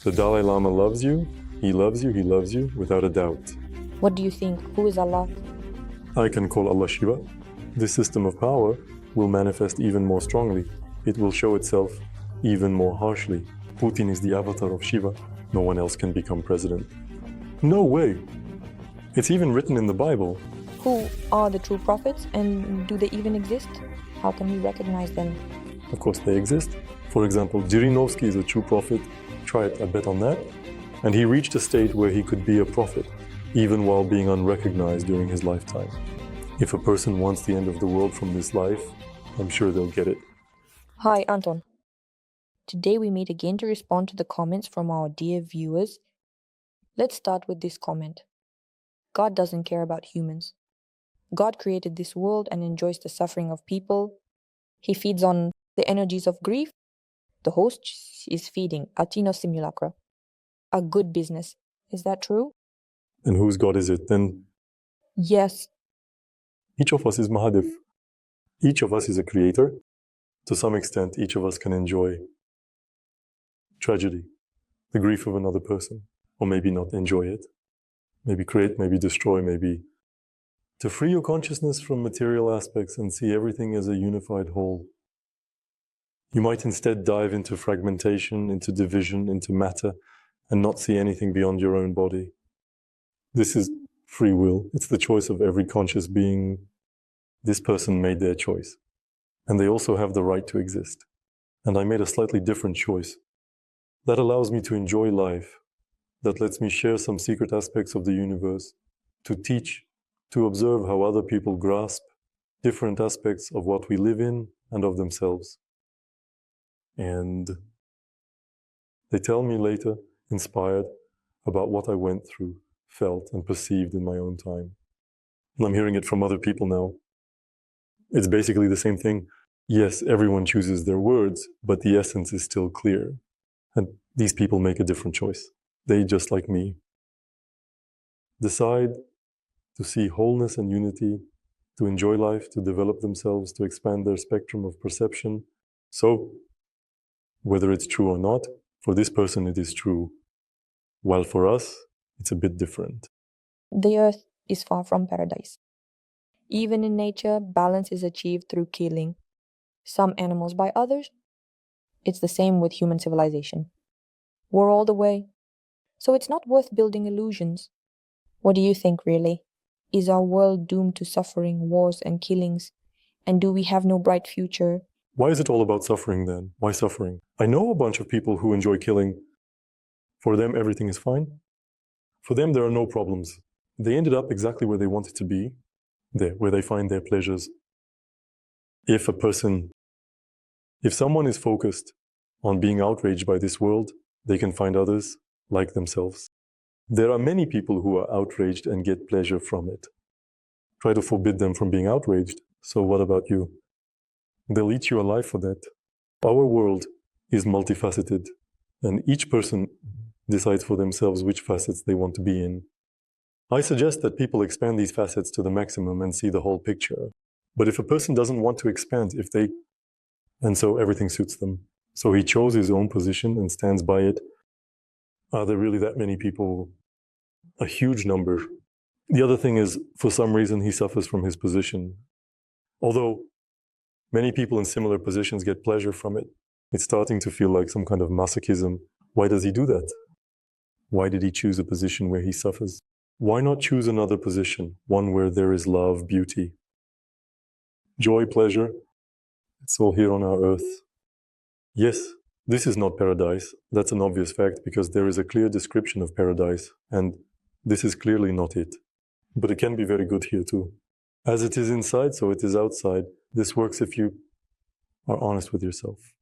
The Dalai Lama loves you, he loves you, he loves you, without a doubt. What do you think? Who is Allah? I can call Allah Shiva. This system of power will manifest even more strongly. It will show itself even more harshly. Putin is the avatar of Shiva. No one else can become president. No way! It's even written in the Bible. Who are the true prophets, and do they even exist? How can we recognize them? Of course they exist. For example, Zhirinovsky is a true prophet. Try it, I bet on that. And he reached a state where he could be a prophet, even while being unrecognized during his lifetime. If a person wants the end of the world from this life, I'm sure they'll get it. Hi, Anton. Today we meet again to respond to the comments from our dear viewers. Let's start with this comment. God doesn't care about humans. God created this world and enjoys the suffering of people. He feeds on the energies of grief. The host is feeding Atino simulacra. A good business. Is that true? And whose God is it then? Yes. Each of us is Mahadev. Each of us is a creator. To some extent, each of us can enjoy tragedy, the grief of another person, or maybe not enjoy it. Maybe create, maybe destroy, maybe to free your consciousness from material aspects and see everything as a unified whole. You might instead dive into fragmentation, into division, into matter, and not see anything beyond your own body. This is free will. It's the choice of every conscious being. This person made their choice. And they also have the right to exist. And I made a slightly different choice. That allows me to enjoy life. That lets me share some secret aspects of the universe, to teach, to observe how other people grasp different aspects of what we live in and of themselves. And they tell me later, inspired, about what I went through, felt, and perceived in my own time. And I'm hearing it from other people now. It's basically the same thing. Yes, everyone chooses their words, but the essence is still clear. And these people make a different choice. They, just like me, decide to see wholeness and unity, to enjoy life, to develop themselves, to expand their spectrum of perception. So, whether it's true or not, for this person it is true, while for us, it's a bit different. The earth is far from paradise. Even in nature, balance is achieved through killing some animals by others. It's the same with human civilization. War all the way. So it's not worth building illusions. What do you think, really? Is our world doomed to suffering, wars, and killings? And do we have no bright future? Why is it all about suffering then? Why suffering? I know a bunch of people who enjoy killing. For them, everything is fine. For them, there are no problems. They ended up exactly where they wanted to be, there, where they find their pleasures. If someone is focused on being outraged by this world, they can find others like themselves. There are many people who are outraged and get pleasure from it. Try to forbid them from being outraged. So what about you? They'll eat you alive for that. Our world is multifaceted, and each person decides for themselves which facets they want to be in. I suggest that people expand these facets to the maximum and see the whole picture. But if a person doesn't want to expand, and so everything suits them. So he chose his own position and stands by it. Are there really that many people? A huge number. The other thing is, for some reason, he suffers from his position. Although many people in similar positions get pleasure from it, it's starting to feel like some kind of masochism. Why does he do that? Why did he choose a position where he suffers? Why not choose another position, one where there is love, beauty, joy, pleasure? It's all here on our earth. Yes, this is not paradise. That's an obvious fact because there is a clear description of paradise, and this is clearly not it. But it can be very good here too. As it is inside, so it is outside. This works if you are honest with yourself.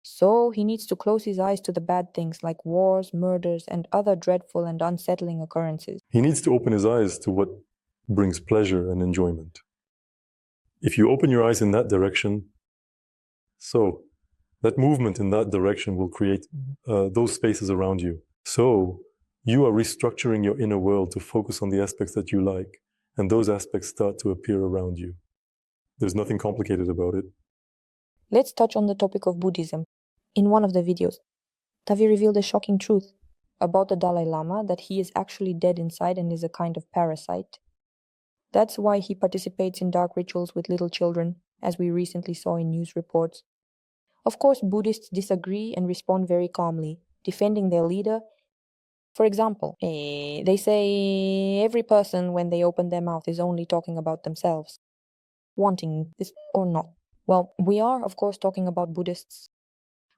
So he needs to close his eyes to the bad things like wars, murders, and other dreadful and unsettling occurrences. He needs to open his eyes to what brings pleasure and enjoyment. If you open your eyes in that direction, so that movement in that direction will create those spaces around you. So you are restructuring your inner world to focus on the aspects that you like, and those aspects start to appear around you. There's nothing complicated about it. Let's touch on the topic of Buddhism. In one of the videos, Tavi revealed a shocking truth about the Dalai Lama, that he is actually dead inside and is a kind of parasite. That's why he participates in dark rituals with little children, as we recently saw in news reports. Of course, Buddhists disagree and respond very calmly, defending their leader. For example, they say every person, when they open their mouth, is only talking about themselves, wanting this or not. Well, we are, of course, talking about Buddhists.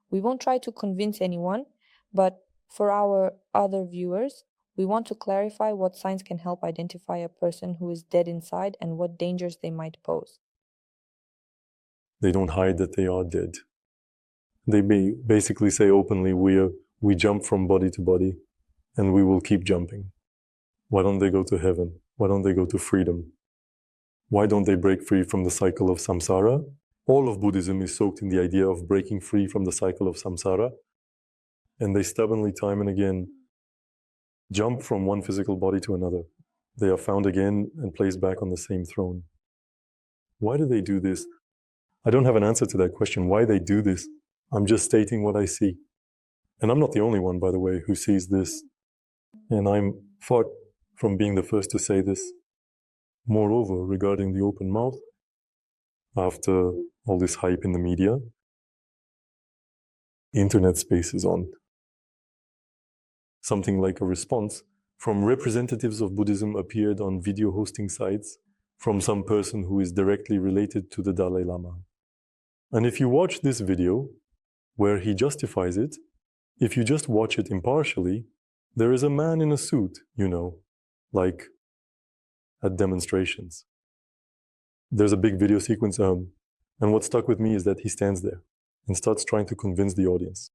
We won't try to convince anyone, but for our other viewers, we want to clarify what signs can help identify a person who is dead inside and what dangers they might pose. They don't hide that they are dead. They basically say openly, we jump from body to body, and we will keep jumping. Why don't they go to heaven? Why don't they go to freedom? Why don't they break free from the cycle of samsara? All of Buddhism is soaked in the idea of breaking free from the cycle of samsara, and they stubbornly, time and again, jump from one physical body to another. They are found again and placed back on the same throne. Why do they do this? I don't have an answer to that question, why they do this. I'm just stating what I see. And I'm not the only one, by the way, who sees this. And I'm far from being the first to say this. Moreover, regarding the open mouth, after all this hype in the media, internet space is on. Something like a response from representatives of Buddhism appeared on video hosting sites from some person who is directly related to the Dalai Lama. And if you watch this video, where he justifies it, if you just watch it impartially, there is a man in a suit, like at demonstrations. There's a big video sequence, and what stuck with me is that he stands there and starts trying to convince the audience.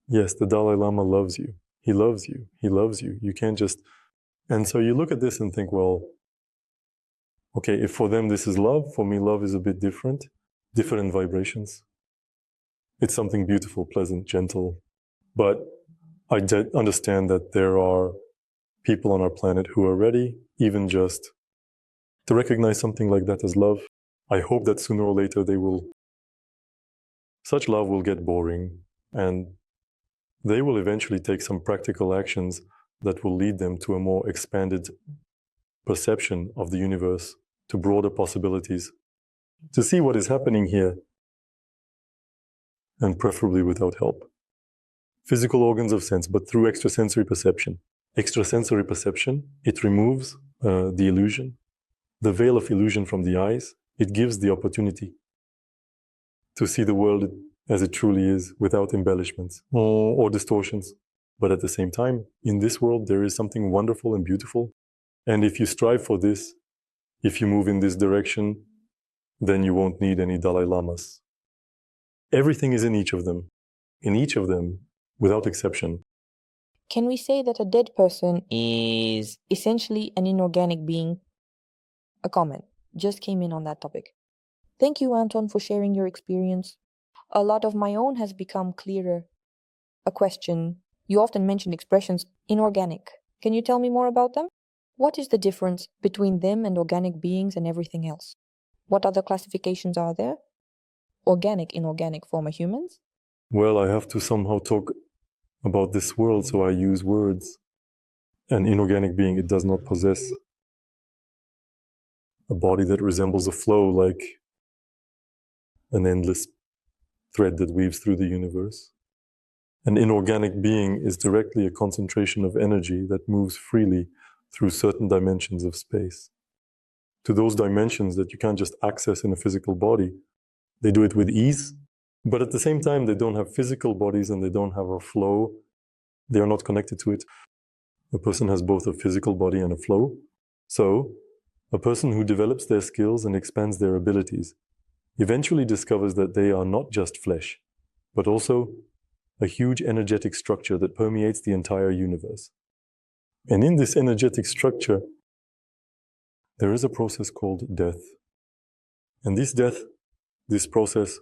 Yes, the Dalai Lama loves you. He loves you. He loves you. You can't just... And so you look at this and think, well, okay, if for them this is love, for me love is a bit different vibrations. It's something beautiful, pleasant, gentle. But I understand that there are people on our planet who are ready, even just to recognize something like that as love. I hope that sooner or later such love will get boring, and they will eventually take some practical actions that will lead them to a more expanded perception of the universe, to broader possibilities, to see what is happening here, and preferably without help. Physical organs of sense, but through extrasensory perception. Extrasensory perception, it removes the illusion, the veil of illusion from the eyes. It gives the opportunity to see the world as it truly is, without embellishments or distortions. But at the same time, in this world, there is something wonderful and beautiful. And if you strive for this, if you move in this direction, then you won't need any Dalai Lamas. Everything is in each of them, without exception. Can we say that a dead person is essentially an inorganic being? A comment just came in on that topic. Thank you, Anton, for sharing your experience. A lot of my own has become clearer. A question: you often mention expressions inorganic. Can you tell me more about them? What is the difference between them and organic beings and everything else? What other classifications are there? Organic, inorganic form of humans? Well, I have to somehow talk about this world, so I use words. An inorganic being, it does not possess a body that resembles a flow, like an endless thread that weaves through the universe. An inorganic being is directly a concentration of energy that moves freely through certain dimensions of space. To those dimensions that you can't just access in a physical body, they do it with ease, but at the same time, they don't have physical bodies and they don't have a flow. They are not connected to it. A person has both a physical body and a flow. So, a person who develops their skills and expands their abilities eventually discovers that they are not just flesh, but also a huge energetic structure that permeates the entire universe. And in this energetic structure, there is a process called death. And this process,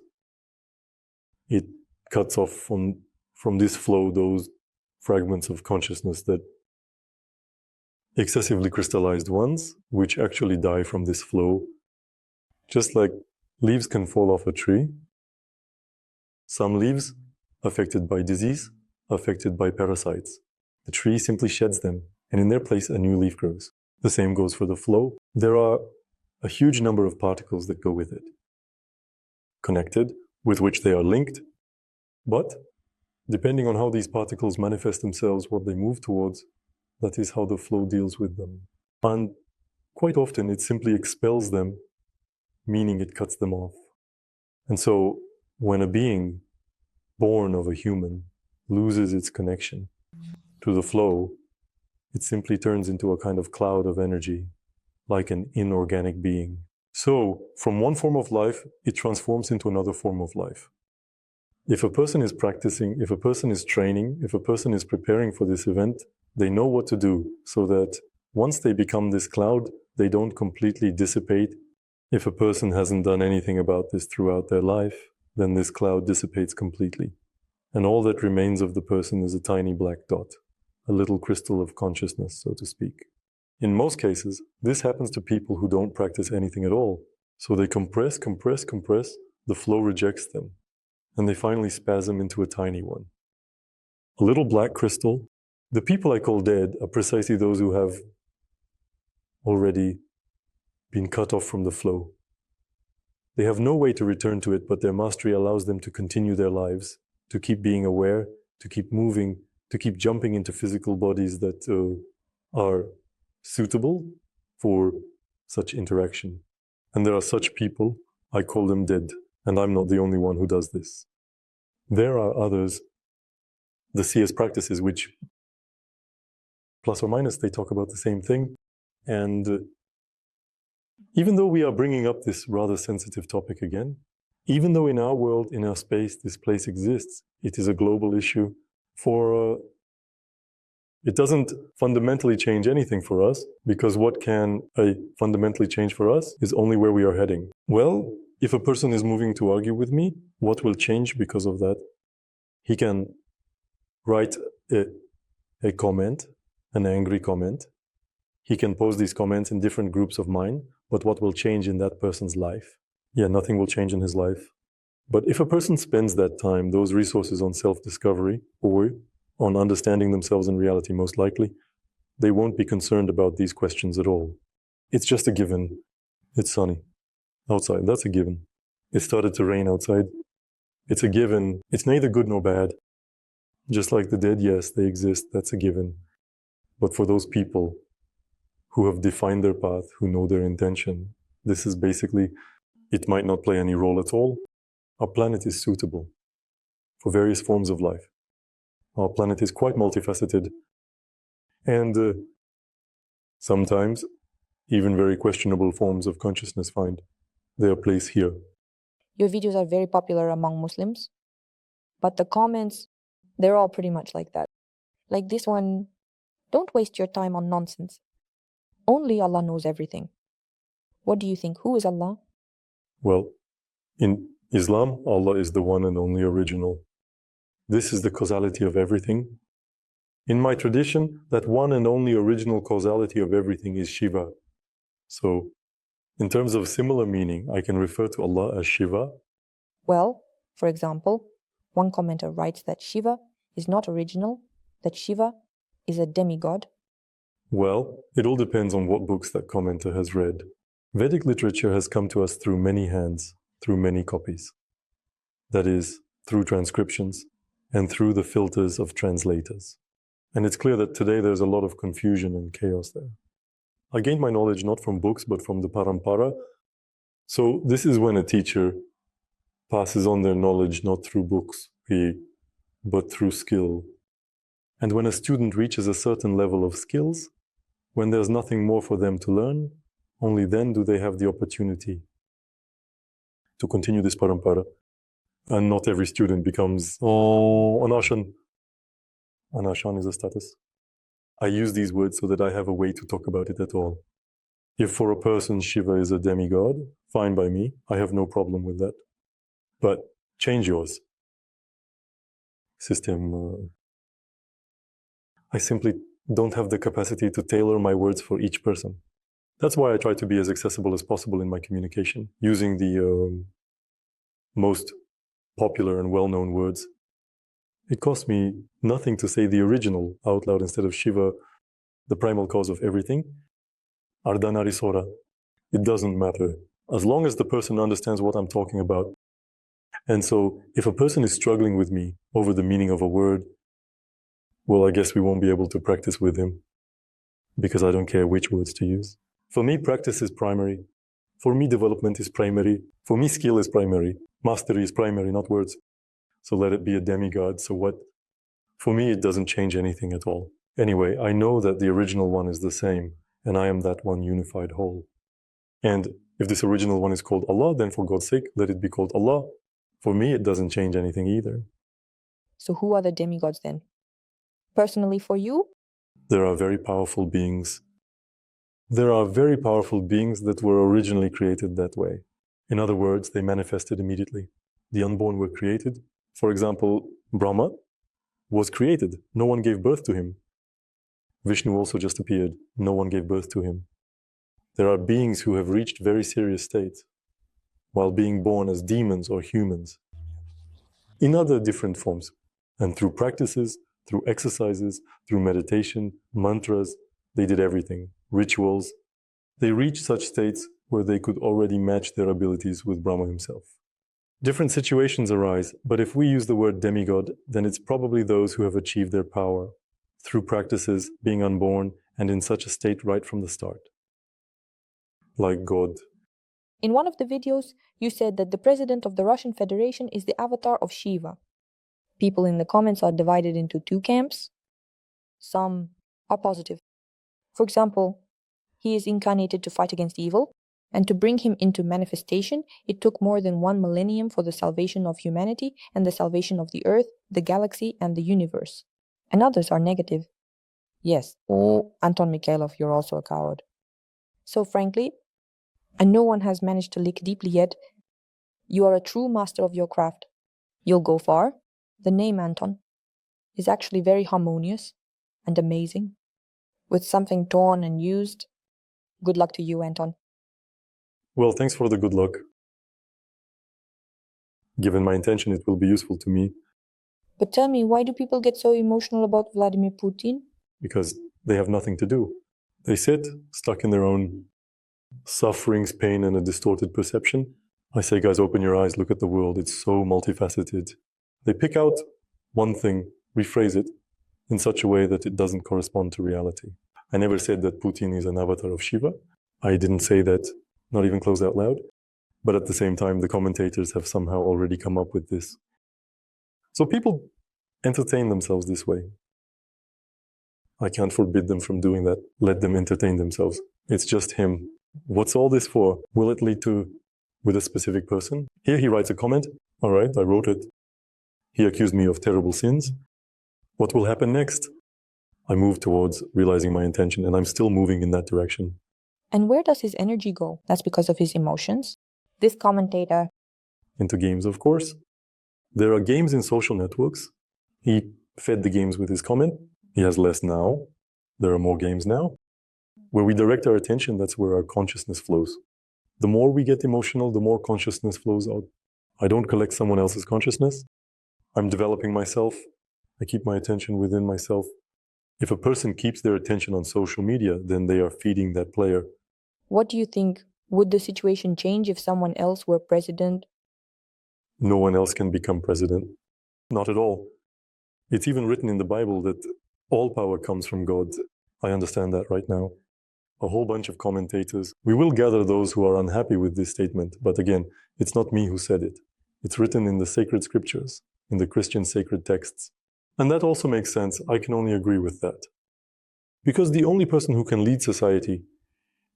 it cuts off from this flow those fragments of consciousness, that excessively crystallized ones, which actually die from this flow. Just like leaves can fall off a tree, some leaves affected by disease affected by parasites. The tree simply sheds them, and in their place a new leaf grows. The same goes for the flow. There are a huge number of particles that go with it, connected, with which they are linked, but depending on how these particles manifest themselves, what they move towards, that is how the flow deals with them. And quite often it simply expels them, meaning it cuts them off. And so when a being born of a human loses its connection to the flow, it simply turns into a kind of cloud of energy, like an inorganic being. So from one form of life, it transforms into another form of life. If a person is practicing, if a person is training, if a person is preparing for this event, they know what to do so that once they become this cloud, they don't completely dissipate. If a person hasn't done anything about this throughout their life, then this cloud dissipates completely. And all that remains of the person is a tiny black dot, a little crystal of consciousness, so to speak. In most cases, this happens to people who don't practice anything at all. So they compress, the flow rejects them, and they finally spasm into a tiny one. A little black crystal. The people I call dead are precisely those who have already been cut off from the flow. They have no way to return to it, but their mastery allows them to continue their lives, to keep being aware, to keep moving, to keep jumping into physical bodies that are suitable for such interaction. And there are such people, I call them dead, and I'm not the only one who does this. There are others, the CS practices, which plus or minus, they talk about the same thing. And even though we are bringing up this rather sensitive topic again, even though in our world, in our space, this place exists, it is a global issue it doesn't fundamentally change anything for us, because what can fundamentally change for us is only where we are heading. Well, if a person is moving to argue with me, what will change because of that? He can write a comment, an angry comment. He can post these comments in different groups of mine, but what will change in that person's life? Yeah, nothing will change in his life. But if a person spends that time, those resources on self-discovery, or on understanding themselves in reality, most likely, they won't be concerned about these questions at all. It's just a given. It's sunny outside. That's a given. It started to rain outside. It's a given. It's neither good nor bad. Just like the dead, yes, they exist. That's a given. But for those people who have defined their path, who know their intention, this is basically, it might not play any role at all. Our planet is suitable for various forms of life. Our planet is quite multifaceted, and sometimes even very questionable forms of consciousness find their place here. Your videos are very popular among Muslims, but the comments, they're all pretty much like that. Like this one, don't waste your time on nonsense. Only Allah knows everything. What do you think? Who is Allah? Well, in Islam, Allah is the one and only original. This is the causality of everything. In my tradition, that one and only original causality of everything is Shiva. So, in terms of similar meaning, I can refer to Allah as Shiva. Well, for example, one commenter writes that Shiva is not original, that Shiva is a demigod. Well, it all depends on what books that commenter has read. Vedic literature has come to us through many hands, through many copies. That is, through transcriptions, and through the filters of translators. And it's clear that today there's a lot of confusion and chaos there. I gained my knowledge not from books, but from the parampara. So this is when a teacher passes on their knowledge not through books, but through skill. And when a student reaches a certain level of skills, when there's nothing more for them to learn, only then do they have the opportunity to continue this parampara. And not every student becomes, an Ashan. An Ashan is a status. I use these words so that I have a way to talk about it at all. If for a person Shiva is a demigod, fine by me. I have no problem with that. But change yours. System. I simply don't have the capacity to tailor my words for each person. That's why I try to be as accessible as possible in my communication, using the most popular and well-known words. It cost me nothing to say the original out loud instead of Shiva, the primal cause of everything. Ardhanarisora. It doesn't matter. As long as the person understands what I'm talking about. And so if a person is struggling with me over the meaning of a word, well, I guess we won't be able to practice with him because I don't care which words to use. For me, practice is primary. For me, development is primary. For me, skill is primary. Mastery is primary, not words. So let it be a demigod. So what? For me, it doesn't change anything at all. Anyway, I know that the original one is the same, and I am that one unified whole. And if this original one is called Allah, then for God's sake, let it be called Allah. For me, it doesn't change anything either. So who are the demigods then? Personally for you? There are very powerful beings. There are very powerful beings that were originally created that way. In other words, they manifested immediately. The unborn were created. For example, Brahma was created. No one gave birth to him. Vishnu also just appeared. No one gave birth to him. There are beings who have reached very serious states while being born as demons or humans in other different forms. And through practices, through exercises, through meditation, mantras, they did everything, rituals. They reached such states where they could already match their abilities with Brahma himself. Different situations arise, but if we use the word demigod, then it's probably those who have achieved their power through practices, being unborn, and in such a state right from the start. Like God. In one of the videos, you said that the president of the Russian Federation is the avatar of Shiva. People in the comments are divided into two camps. Some are positive. For example, he is incarnated to fight against evil, and to bring him into manifestation, it took more than 1 millennium for the salvation of humanity and the salvation of the earth, the galaxy, and the universe. And others are negative. Yes, oh, Anton Mikhailov, you're also a coward. So frankly, and no one has managed to lick deeply yet, you are a true master of your craft. You'll go far. The name Anton is actually very harmonious and amazing. With something torn and used, good luck to you, Anton. Well, thanks for the good luck. Given my intention, it will be useful to me. But tell me, why do people get so emotional about Vladimir Putin? Because they have nothing to do. They sit, stuck in their own sufferings, pain, and a distorted perception. I say, guys, open your eyes, look at the world. It's so multifaceted. They pick out one thing, rephrase it in such a way that it doesn't correspond to reality. I never said that Putin is an avatar of Shiva. I didn't say that, not even close out loud. But at the same time, the commentators have somehow already come up with this. So people entertain themselves this way. I can't forbid them from doing that. Let them entertain themselves. It's just him. What's all this for? Will it lead to with a specific person? Here he writes a comment. All right, I wrote it. He accused me of terrible sins. What will happen next? I move towards realizing my intention, and I'm still moving in that direction. And where does his energy go? That's because of his emotions. This commentator. Into games, of course. There are games in social networks. He fed the games with his comment. He has less now. There are more games now. Where we direct our attention, that's where our consciousness flows. The more we get emotional, the more consciousness flows out. I don't collect someone else's consciousness. I'm developing myself. I keep my attention within myself. If a person keeps their attention on social media, then they are feeding that player. What do you think? Would the situation change if someone else were president? No one else can become president. Not at all. It's even written in the Bible that all power comes from God. I understand that right now. A whole bunch of commentators. We will gather those who are unhappy with this statement, but again, it's not me who said it. It's written in the sacred scriptures, in the Christian sacred texts. And that also makes sense. I can only agree with that. Because the only person who can lead society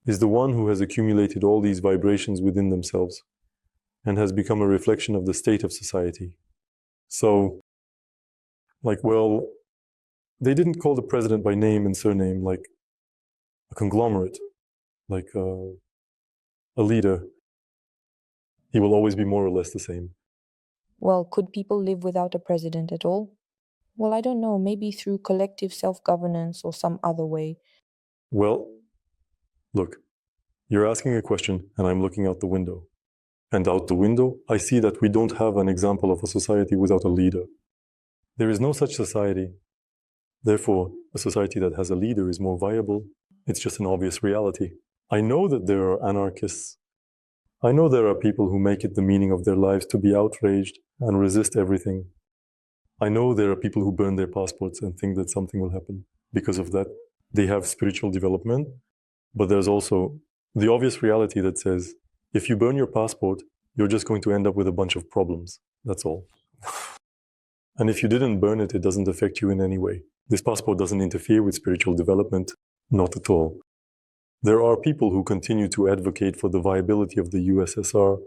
is the one who has accumulated all these vibrations within themselves and has become a reflection of the state of society. So, well, they didn't call the president by name and surname, like a conglomerate, like a leader. He will always be more or less the same. Well, could people live without a president at all? Well, I don't know, maybe through collective self-governance or some other way. Well, look, you're asking a question and I'm looking out the window. And out the window, I see that we don't have an example of a society without a leader. There is no such society. Therefore, a society that has a leader is more viable. It's just an obvious reality. I know that there are anarchists. I know there are people who make it the meaning of their lives to be outraged and resist everything. I know there are people who burn their passports and think that something will happen because of that. They have spiritual development, but there's also the obvious reality that says, if you burn your passport, you're just going to end up with a bunch of problems. That's all. And if you didn't burn it, it doesn't affect you in any way. This passport doesn't interfere with spiritual development, not at all. There are people who continue to advocate for the viability of the USSR,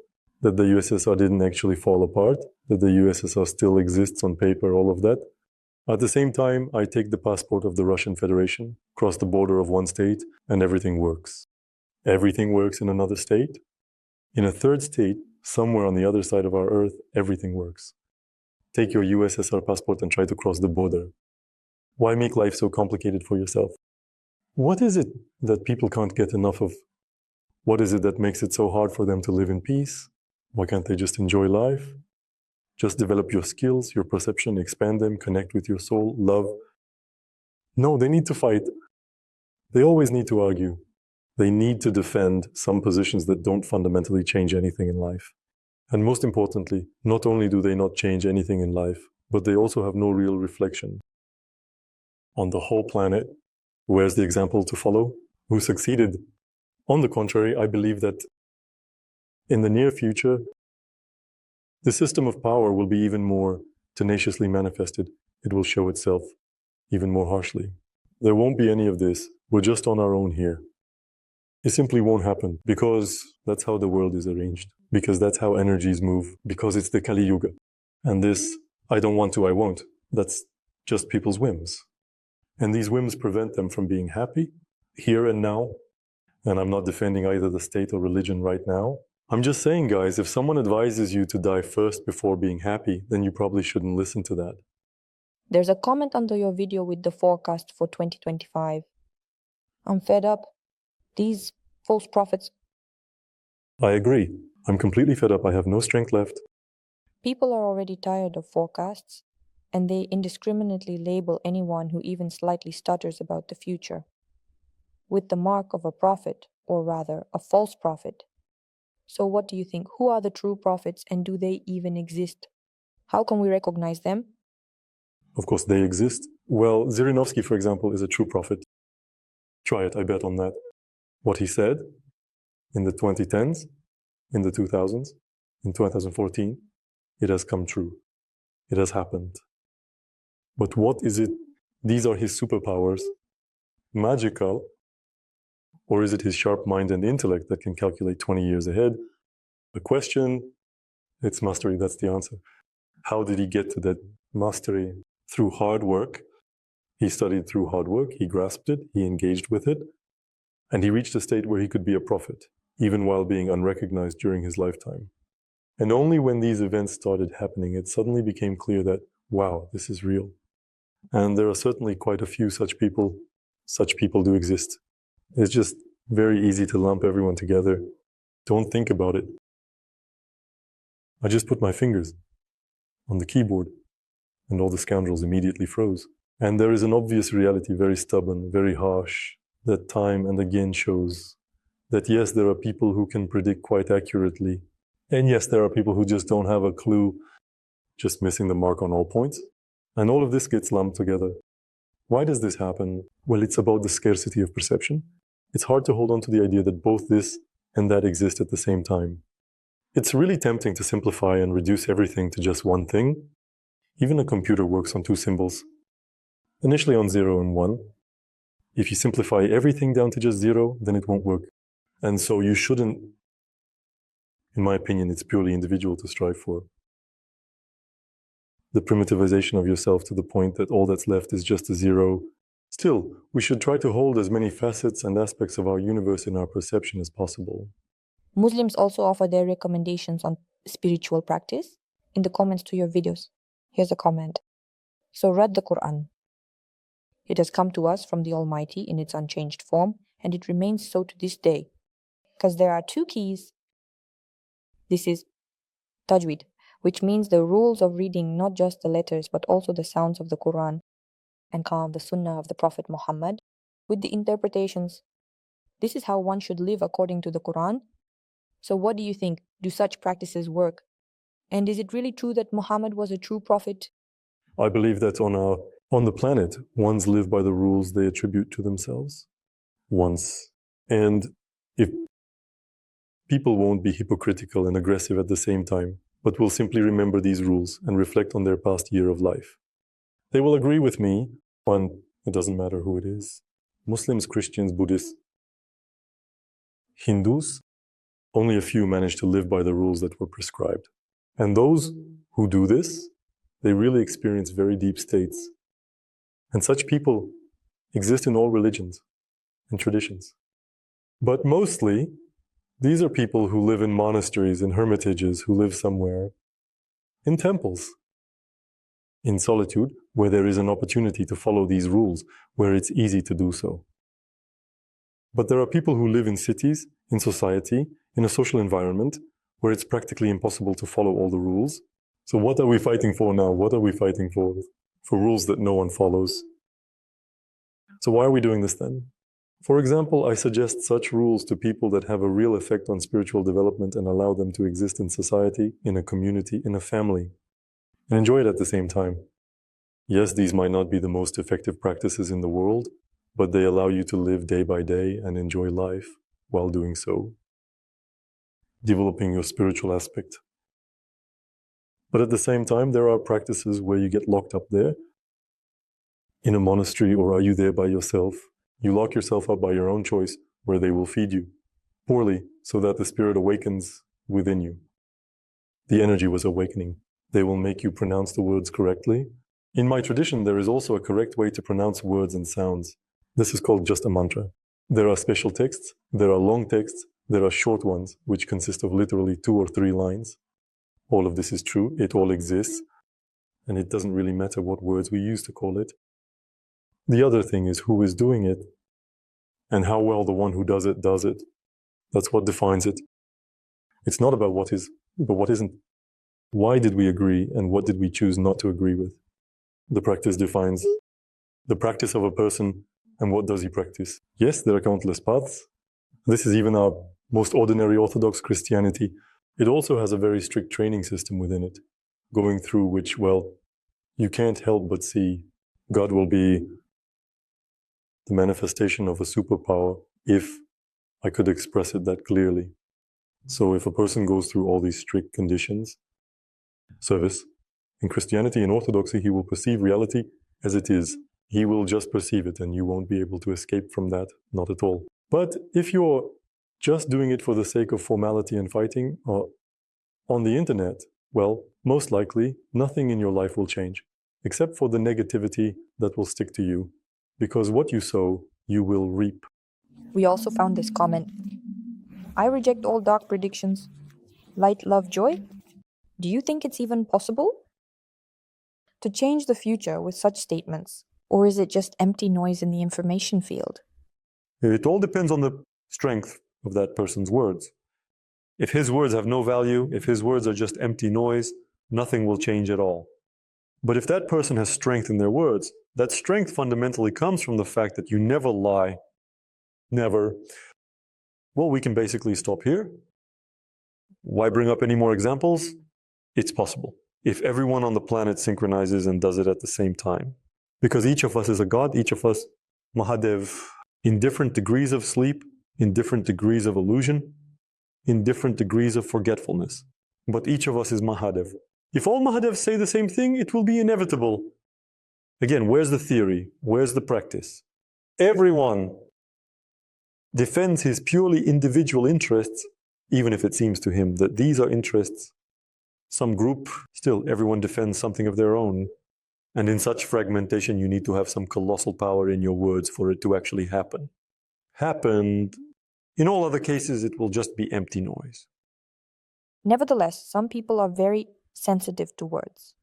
that the USSR didn't actually fall apart, that the USSR still exists on paper, all of that. At the same time, I take the passport of the Russian Federation, cross the border of one state, and everything works. Everything works in another state. In a third state, somewhere on the other side of our earth, everything works. Take your USSR passport and try to cross the border. Why make life so complicated for yourself? What is it that people can't get enough of? What is it that makes it so hard for them to live in peace? Why can't they just enjoy life? Just develop your skills, your perception, expand them, connect with your soul, love. No, they need to fight. They always need to argue. They need to defend some positions that don't fundamentally change anything in life. And most importantly, not only do they not change anything in life, but they also have no real reflection on the whole planet. Where's the example to follow? Who succeeded? On the contrary, I believe that in the near future, the system of power will be even more tenaciously manifested. It will show itself even more harshly. There won't be any of this. We're just on our own here. It simply won't happen because that's how the world is arranged, because that's how energies move, because it's the Kali Yuga. And this, I don't want to, I won't. That's just people's whims. And these whims prevent them from being happy here and now. And I'm not defending either the state or religion right now. I'm just saying, guys, if someone advises you to die first before being happy, then you probably shouldn't listen to that. There's a comment under your video with the forecast for 2025. I'm fed up. These false prophets. I agree. I'm completely fed up. I have no strength left. People are already tired of forecasts, and they indiscriminately label anyone who even slightly stutters about the future with the mark of a prophet, or rather, a false prophet. So what do you think? Who are the true prophets, and do they even exist? How can we recognize them? Of course, they exist. Well, Zhirinovsky, for example, is a true prophet. Try it, I bet on that. What he said in the 2010s, in the 2000s, in 2014, it has come true. It has happened. But what is it? These are his superpowers. Magical? Or is it his sharp mind and intellect that can calculate 20 years ahead? The question, it's mastery, that's the answer. How did he get to that mastery? Through hard work. He studied through hard work, he grasped it, he engaged with it, and he reached a state where he could be a prophet, even while being unrecognized during his lifetime. And only when these events started happening, it suddenly became clear that, wow, this is real. And there are certainly quite a few such people. Such people do exist. It's just very easy to lump everyone together. Don't think about it. I just put my fingers on the keyboard, and all the scoundrels immediately froze. And there is an obvious reality, very stubborn, very harsh, that time and again shows that yes, there are people who can predict quite accurately. And yes, there are people who just don't have a clue, just missing the mark on all points. And all of this gets lumped together. Why does this happen? Well, it's about the scarcity of perception. It's hard to hold on to the idea that both this and that exist at the same time. It's really tempting to simplify and reduce everything to just one thing. Even a computer works on two symbols, initially on 0 and 1. If you simplify everything down to just 0, then it won't work. And so you shouldn't, in my opinion, it's purely individual to strive for. The primitivization of yourself to the point that all that's left is just a 0. Still, we should try to hold as many facets and aspects of our universe in our perception as possible. Muslims also offer their recommendations on spiritual practice in the comments to your videos. Here's a comment. So read the Quran. It has come to us from the Almighty in its unchanged form, and it remains so to this day. Because there are two keys. This is tajweed, which means the rules of reading not just the letters but also the sounds of the Quran and the Sunnah of the Prophet Muhammad with the interpretations. This is how one should live according to the Quran. So what do you think? Do such practices work? And is it really true that Muhammad was a true prophet? I believe that on the planet, ones live by the rules they attribute to themselves. Once. And if people won't be hypocritical and aggressive at the same time, but will simply remember these rules and reflect on their past year of life. They will agree with me on, it doesn't matter who it is, Muslims, Christians, Buddhists, Hindus, only a few manage to live by the rules that were prescribed. And those who do this, they really experience very deep states. And such people exist in all religions and traditions. But mostly, these are people who live in monasteries, in hermitages, who live somewhere, in temples, in solitude, where there is an opportunity to follow these rules, where it's easy to do so. But there are people who live in cities, in society, in a social environment, where it's practically impossible to follow all the rules. So what are we fighting for now? What are we fighting for? For rules that no one follows. So why are we doing this then? For example, I suggest such rules to people that have a real effect on spiritual development and allow them to exist in society, in a community, in a family, and enjoy it at the same time. Yes, these might not be the most effective practices in the world, but they allow you to live day by day and enjoy life while doing so, developing your spiritual aspect. But at the same time, there are practices where you get locked up there in a monastery, or are you there by yourself? You lock yourself up by your own choice, where they will feed you poorly so that the spirit awakens within you. The energy was awakening. They will make you pronounce the words correctly. In my tradition, there is also a correct way to pronounce words and sounds. This is called just a mantra. There are special texts, there are long texts, there are short ones, which consist of literally 2 or 3 lines. All of this is true, it all exists, and it doesn't really matter what words we use to call it. The other thing is who is doing it, and how well the one who does it does it. That's what defines it. It's not about what is, but what isn't. Why did we agree, and what did we choose not to agree with? The practice defines the practice of a person, and what does he practice? Yes, there are countless paths. This is even our most ordinary Orthodox Christianity. It also has a very strict training system within it, going through which, well, you can't help but see God will be the manifestation of a superpower, if I could express it that clearly. So if a person goes through all these strict conditions, service, in Christianity and Orthodoxy, he will perceive reality as it is. He will just perceive it, and you won't be able to escape from that, not at all. But if you're just doing it for the sake of formality and fighting, or on the internet, well, most likely, nothing in your life will change, except for the negativity that will stick to you. Because what you sow, you will reap. We also found this comment. I reject all dark predictions. Light, love, joy? Do you think it's even possible to change the future with such statements? Or is it just empty noise in the information field? It all depends on the strength of that person's words. If his words have no value, if his words are just empty noise, nothing will change at all. But if that person has strength in their words, that strength fundamentally comes from the fact that you never lie. Never. Well, we can basically stop here. Why bring up any more examples? It's possible. If everyone on the planet synchronizes and does it at the same time. Because each of us is a god, each of us, Mahadev, in different degrees of sleep, in different degrees of illusion, in different degrees of forgetfulness. But each of us is Mahadev. If all Mahadevs say the same thing, it will be inevitable. Again, where's the theory? Where's the practice? Everyone defends his purely individual interests, even if it seems to him that these are interests. Some group, still everyone defends something of their own. And in such fragmentation, you need to have some colossal power in your words for it to actually happen. Happened. In all other cases, it will just be empty noise. Nevertheless, some people are very sensitive to words,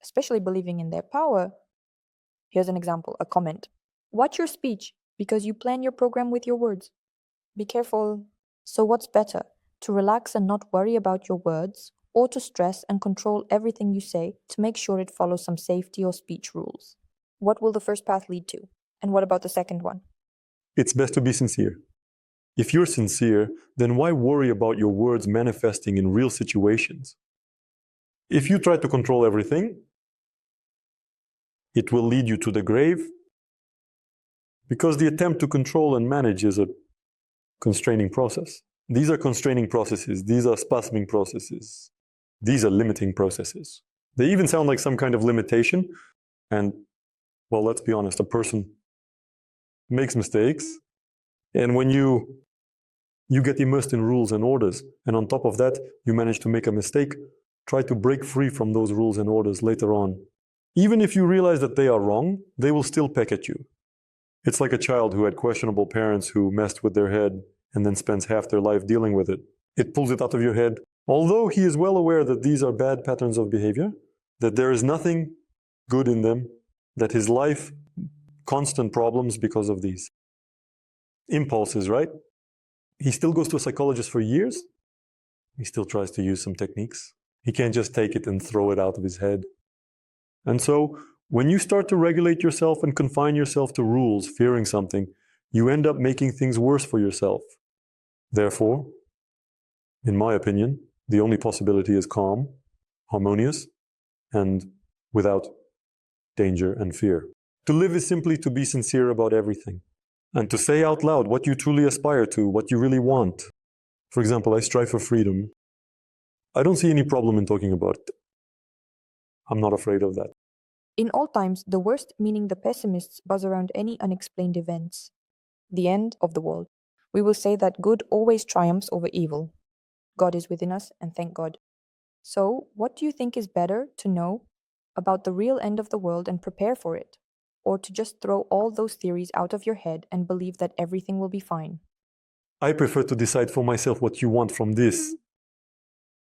especially believing in their power. Here's an example, a comment. Watch your speech because you plan your program with your words. Be careful. So what's better, to relax and not worry about your words, or to stress and control everything you say to make sure it follows some safety or speech rules. What will the first path lead to? And what about the second one? It's best to be sincere. If you're sincere, then why worry about your words manifesting in real situations? If you try to control everything, it will lead you to the grave, because the attempt to control and manage is a constraining process. These are constraining processes. These are spasming processes. These are limiting processes. They even sound like some kind of limitation. And, well, let's be honest, a person makes mistakes. And when you get immersed in rules and orders, and on top of that, you manage to make a mistake, try to break free from those rules and orders later on. Even if you realize that they are wrong, they will still peck at you. It's like a child who had questionable parents who messed with their head and then spends half their life dealing with it. It pulls it out of your head. Although he is well aware that these are bad patterns of behavior, that there is nothing good in them, that his life, constant problems because of these impulses, right? He still goes to a psychologist for years. He still tries to use some techniques. He can't just take it and throw it out of his head. And so, when you start to regulate yourself and confine yourself to rules, fearing something, you end up making things worse for yourself. Therefore, in my opinion, the only possibility is calm, harmonious, and without danger and fear. To live is simply to be sincere about everything, and to say out loud what you truly aspire to, what you really want. For example, I strive for freedom. I don't see any problem in talking about it. I'm not afraid of that. In all times, the worst, meaning the pessimists, buzz around any unexplained events. The end of the world. We will say that good always triumphs over evil. God is within us, and thank God. So, what do you think is better to know about the real end of the world and prepare for it? Or to just throw all those theories out of your head and believe that everything will be fine? I prefer to decide for myself what you want from this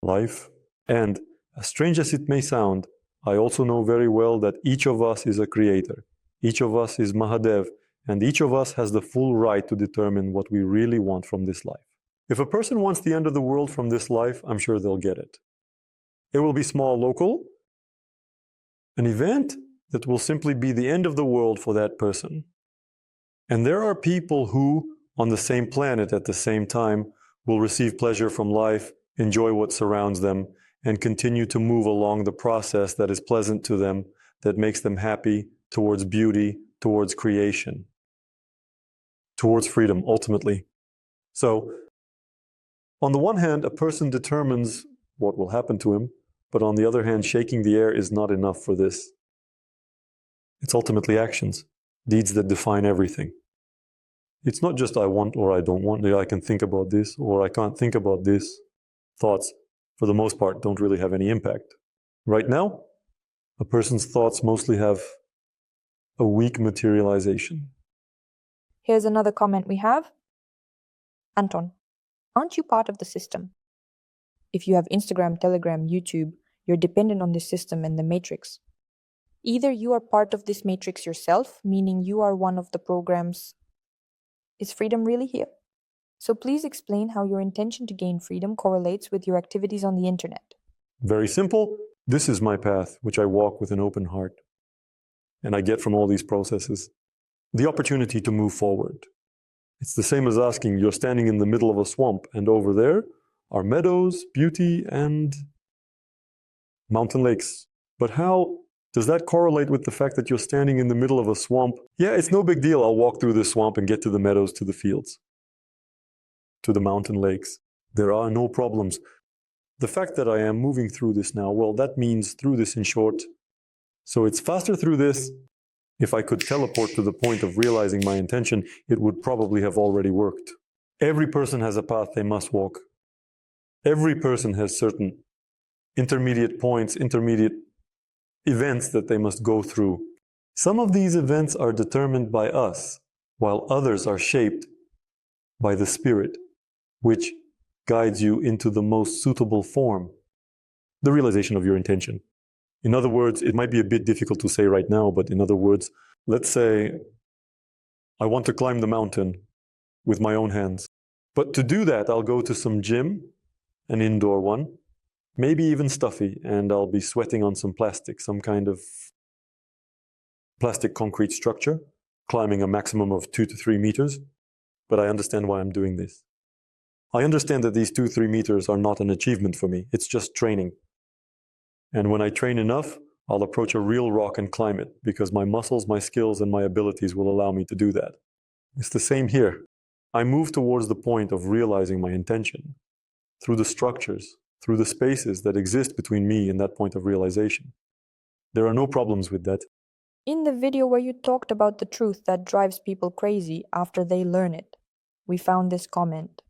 life. And as strange as it may sound, I also know very well that each of us is a creator. Each of us is Mahadev, and each of us has the full right to determine what we really want from this life. If a person wants the end of the world from this life, I'm sure they'll get it. It will be small, local, an event that will simply be the end of the world for that person. And there are people who, on the same planet at the same time, will receive pleasure from life, enjoy what surrounds them, and continue to move along the process that is pleasant to them, that makes them happy, towards beauty, towards creation, towards freedom, ultimately. So, on the one hand, a person determines what will happen to him, but on the other hand, shaking the air is not enough for this. It's ultimately actions, deeds that define everything. It's not just I want or I don't want, I can think about this or I can't think about this. Thoughts, for the most part, don't really have any impact. Right now, a person's thoughts mostly have a weak materialization. Here's another comment we have. Anton, aren't you part of the system? If you have Instagram, Telegram, YouTube, you're dependent on this system and the matrix. Either you are part of this matrix yourself, meaning you are one of the programs. Is freedom really here? So please explain how your intention to gain freedom correlates with your activities on the internet. Very simple. This is my path, which I walk with an open heart. And I get from all these processes the opportunity to move forward. It's the same as asking, you're standing in the middle of a swamp, and over there are meadows, beauty, and mountain lakes. But how does that correlate with the fact that you're standing in the middle of a swamp? Yeah, it's no big deal. I'll walk through this swamp and get to the meadows, to the fields, to the mountain lakes. There are no problems. The fact that I am moving through this now, well, that means through this in short. So it's faster through this. If I could teleport to the point of realizing my intention, it would probably have already worked. Every person has a path they must walk. Every person has certain intermediate points, intermediate events that they must go through. Some of these events are determined by us, while others are shaped by the Spirit, which guides you into the most suitable form, the realization of your intention. In other words, it might be a bit difficult to say right now, but in other words, let's say I want to climb the mountain with my own hands. But to do that, I'll go to some gym, an indoor one, maybe even stuffy, and I'll be sweating on some plastic, some kind of plastic concrete structure, climbing a maximum of 2 to 3 meters. But I understand why I'm doing this. I understand that these 2-3 meters are not an achievement for me. It's just training. And when I train enough, I'll approach a real rock and climb it, because my muscles, my skills, and my abilities will allow me to do that. It's the same here. I move towards the point of realizing my intention through the structures, through the spaces that exist between me and that point of realization. There are no problems with that. In the video where you talked about the truth that drives people crazy after they learn it, we found this comment.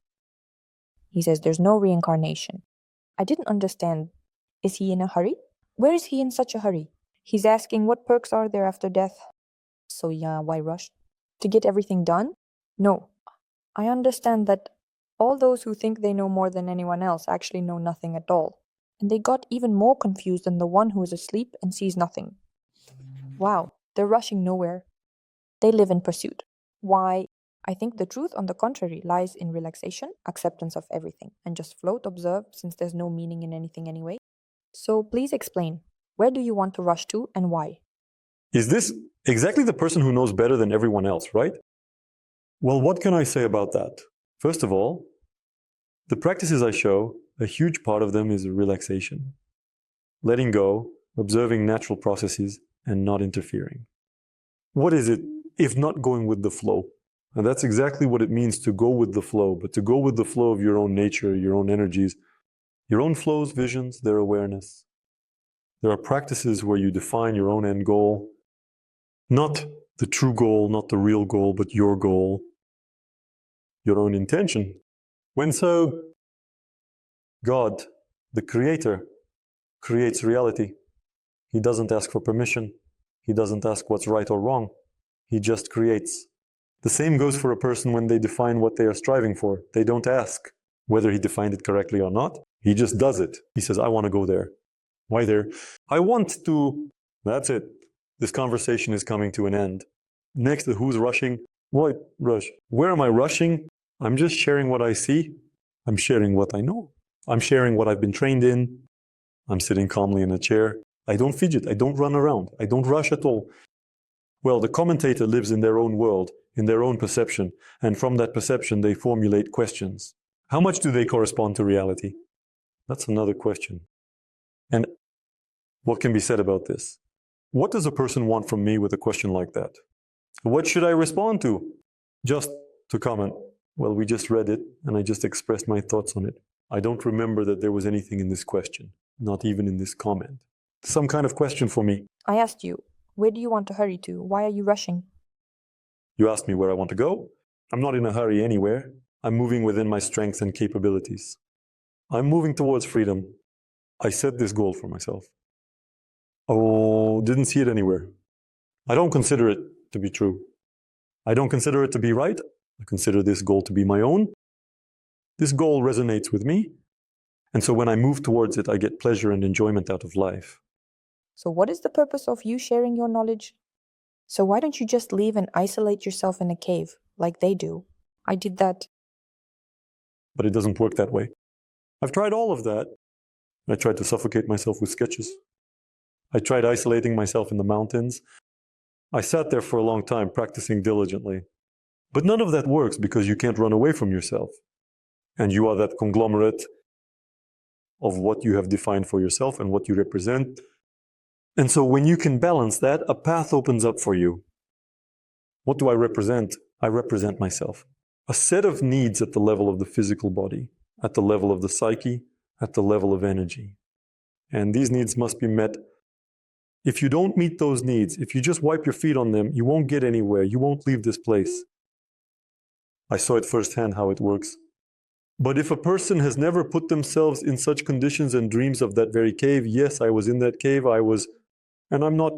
He says there's no reincarnation. I didn't understand. Is he in a hurry? Where is he in such a hurry? He's asking what perks are there after death. So yeah, why rush? To get everything done? No. I understand that all those who think they know more than anyone else actually know nothing at all. And they got even more confused than the one who is asleep and sees nothing. Wow, they're rushing nowhere. They live in pursuit. Why? I think the truth, on the contrary, lies in relaxation, acceptance of everything, and just float, observe, since there's no meaning in anything anyway. So please explain, where do you want to rush to and why? Is this exactly the person who knows better than everyone else, right? Well, what can I say about that? First of all, the practices I show, a huge part of them is relaxation. Letting go, observing natural processes, and not interfering. What is it if not going with the flow? And that's exactly what it means to go with the flow, but to go with the flow of your own nature, your own energies, your own flows, visions, their awareness. There are practices where you define your own end goal, not the true goal, not the real goal, but your goal, your own intention. When so, God, the Creator, creates reality. He doesn't ask for permission. He doesn't ask what's right or wrong. He just creates. The same goes for a person when they define what they are striving for. They don't ask whether he defined it correctly or not. He just does it. He says, I want to go there. Why there? I want to. That's it. This conversation is coming to an end. Next, who's rushing? What rush? Where am I rushing? I'm just sharing what I see. I'm sharing what I know. I'm sharing what I've been trained in. I'm sitting calmly in a chair. I don't fidget. I don't run around. I don't rush at all. Well, the commentator lives in their own world, in their own perception, and from that perception they formulate questions. How much do they correspond to reality? That's another question. And what can be said about this? What does a person want from me with a question like that? What should I respond to? Just to comment, well, we just read it, and I just expressed my thoughts on it. I don't remember that there was anything in this question, not even in this comment. Some kind of question for me. I asked you, where do you want to hurry to? Why are you rushing? You asked me where I want to go. I'm not in a hurry anywhere. I'm moving within my strengths and capabilities. I'm moving towards freedom. I set this goal for myself. Oh, didn't see it anywhere. I don't consider it to be true. I don't consider it to be right. I consider this goal to be my own. This goal resonates with me. And so when I move towards it, I get pleasure and enjoyment out of life. So what is the purpose of you sharing your knowledge? So why don't you just leave and isolate yourself in a cave, like they do? I did that. But it doesn't work that way. I've tried all of that. I tried to suffocate myself with sketches. I tried isolating myself in the mountains. I sat there for a long time, practicing diligently. But none of that works because you can't run away from yourself. And you are that conglomerate of what you have defined for yourself and what you represent. And so when you can balance that, a path opens up for you. What do I represent? I represent myself. A set of needs at the level of the physical body, at the level of the psyche, at the level of energy. And these needs must be met. If you don't meet those needs, if you just wipe your feet on them, you won't get anywhere. You won't leave this place. I saw it firsthand how it works. But if a person has never put themselves in such conditions and dreams of that very cave, yes, I was in that cave, and I'm not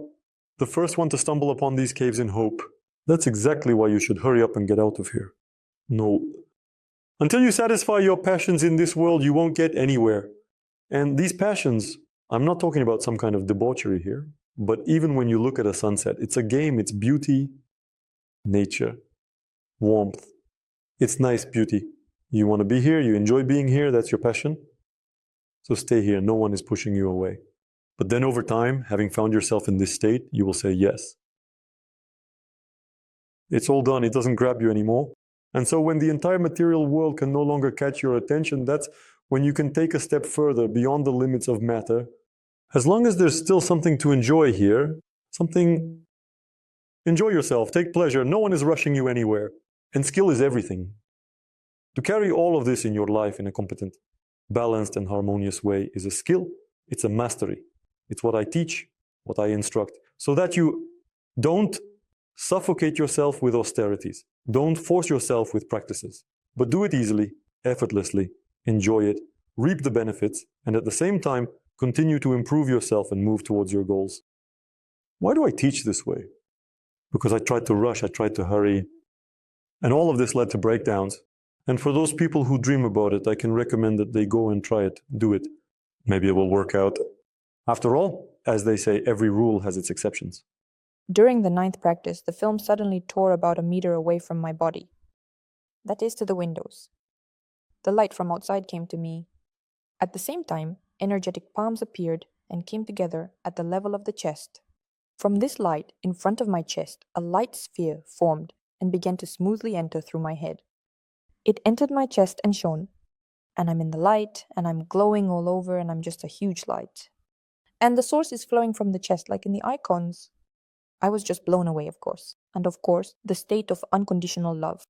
the first one to stumble upon these caves in hope. That's exactly why you should hurry up and get out of here. No. Until you satisfy your passions in this world, you won't get anywhere. And these passions, I'm not talking about some kind of debauchery here, but even when you look at a sunset, it's a game, it's beauty, nature, warmth. It's nice beauty. You want to be here, you enjoy being here, that's your passion. So stay here. No one is pushing you away. But then over time, having found yourself in this state, you will say yes. It's all done. It doesn't grab you anymore. And so when the entire material world can no longer catch your attention, that's when you can take a step further beyond the limits of matter. As long as there's still something to enjoy here, enjoy yourself, take pleasure. No one is rushing you anywhere. And skill is everything. To carry all of this in your life in a competent, balanced, and harmonious way is a skill. It's a mastery. It's what I teach, what I instruct, so that you don't suffocate yourself with austerities. Don't force yourself with practices, but do it easily, effortlessly, enjoy it, reap the benefits, and at the same time, continue to improve yourself and move towards your goals. Why do I teach this way? Because I tried to rush, I tried to hurry, and all of this led to breakdowns. And for those people who dream about it, I can recommend that they go and try it, do it. Maybe it will work out. After all, as they say, every rule has its exceptions. During the 9th practice, the film suddenly tore about a meter away from my body. That is, to the windows. The light from outside came to me. At the same time, energetic palms appeared and came together at the level of the chest. From this light, in front of my chest, a light sphere formed and began to smoothly enter through my head. It entered my chest and shone, and I'm in the light, and I'm glowing all over, and I'm just a huge light. And the source is flowing from the chest, like in the icons. I was just blown away, of course. And of course, the state of unconditional love.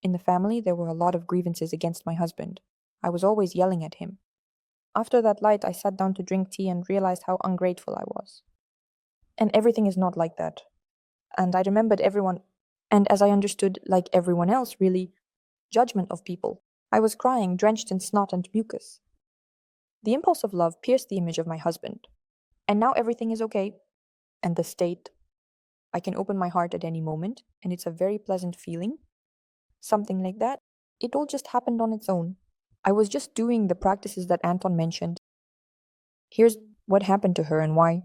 In the family, there were a lot of grievances against my husband. I was always yelling at him. After that light, I sat down to drink tea and realized how ungrateful I was. And everything is not like that. And I remembered everyone, and as I understood, like everyone else, really, judgment of people. I was crying, drenched in snot and mucus. The impulse of love pierced the image of my husband. And now everything is okay. And the state, I can open my heart at any moment, and it's a very pleasant feeling. Something like that. It all just happened on its own. I was just doing the practices that Anton mentioned. Here's what happened to her and why.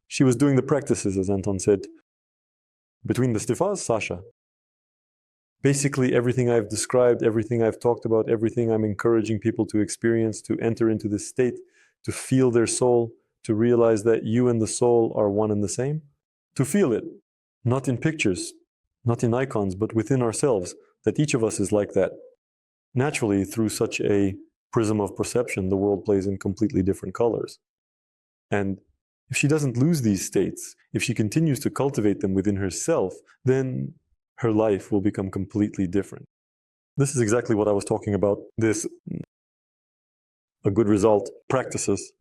She was doing the practices, as Anton said. Between the stifas, Sasha. Basically, everything I've described, everything I've talked about, everything I'm encouraging people to experience, to enter into this state, to feel their soul, to realize that you and the soul are one and the same. To feel it, not in pictures, not in icons, but within ourselves, that each of us is like that. Naturally, through such a prism of perception, the world plays in completely different colors. And if she doesn't lose these states, if she continues to cultivate them within herself, then her life will become completely different. This is exactly what I was talking about, a good result, practices.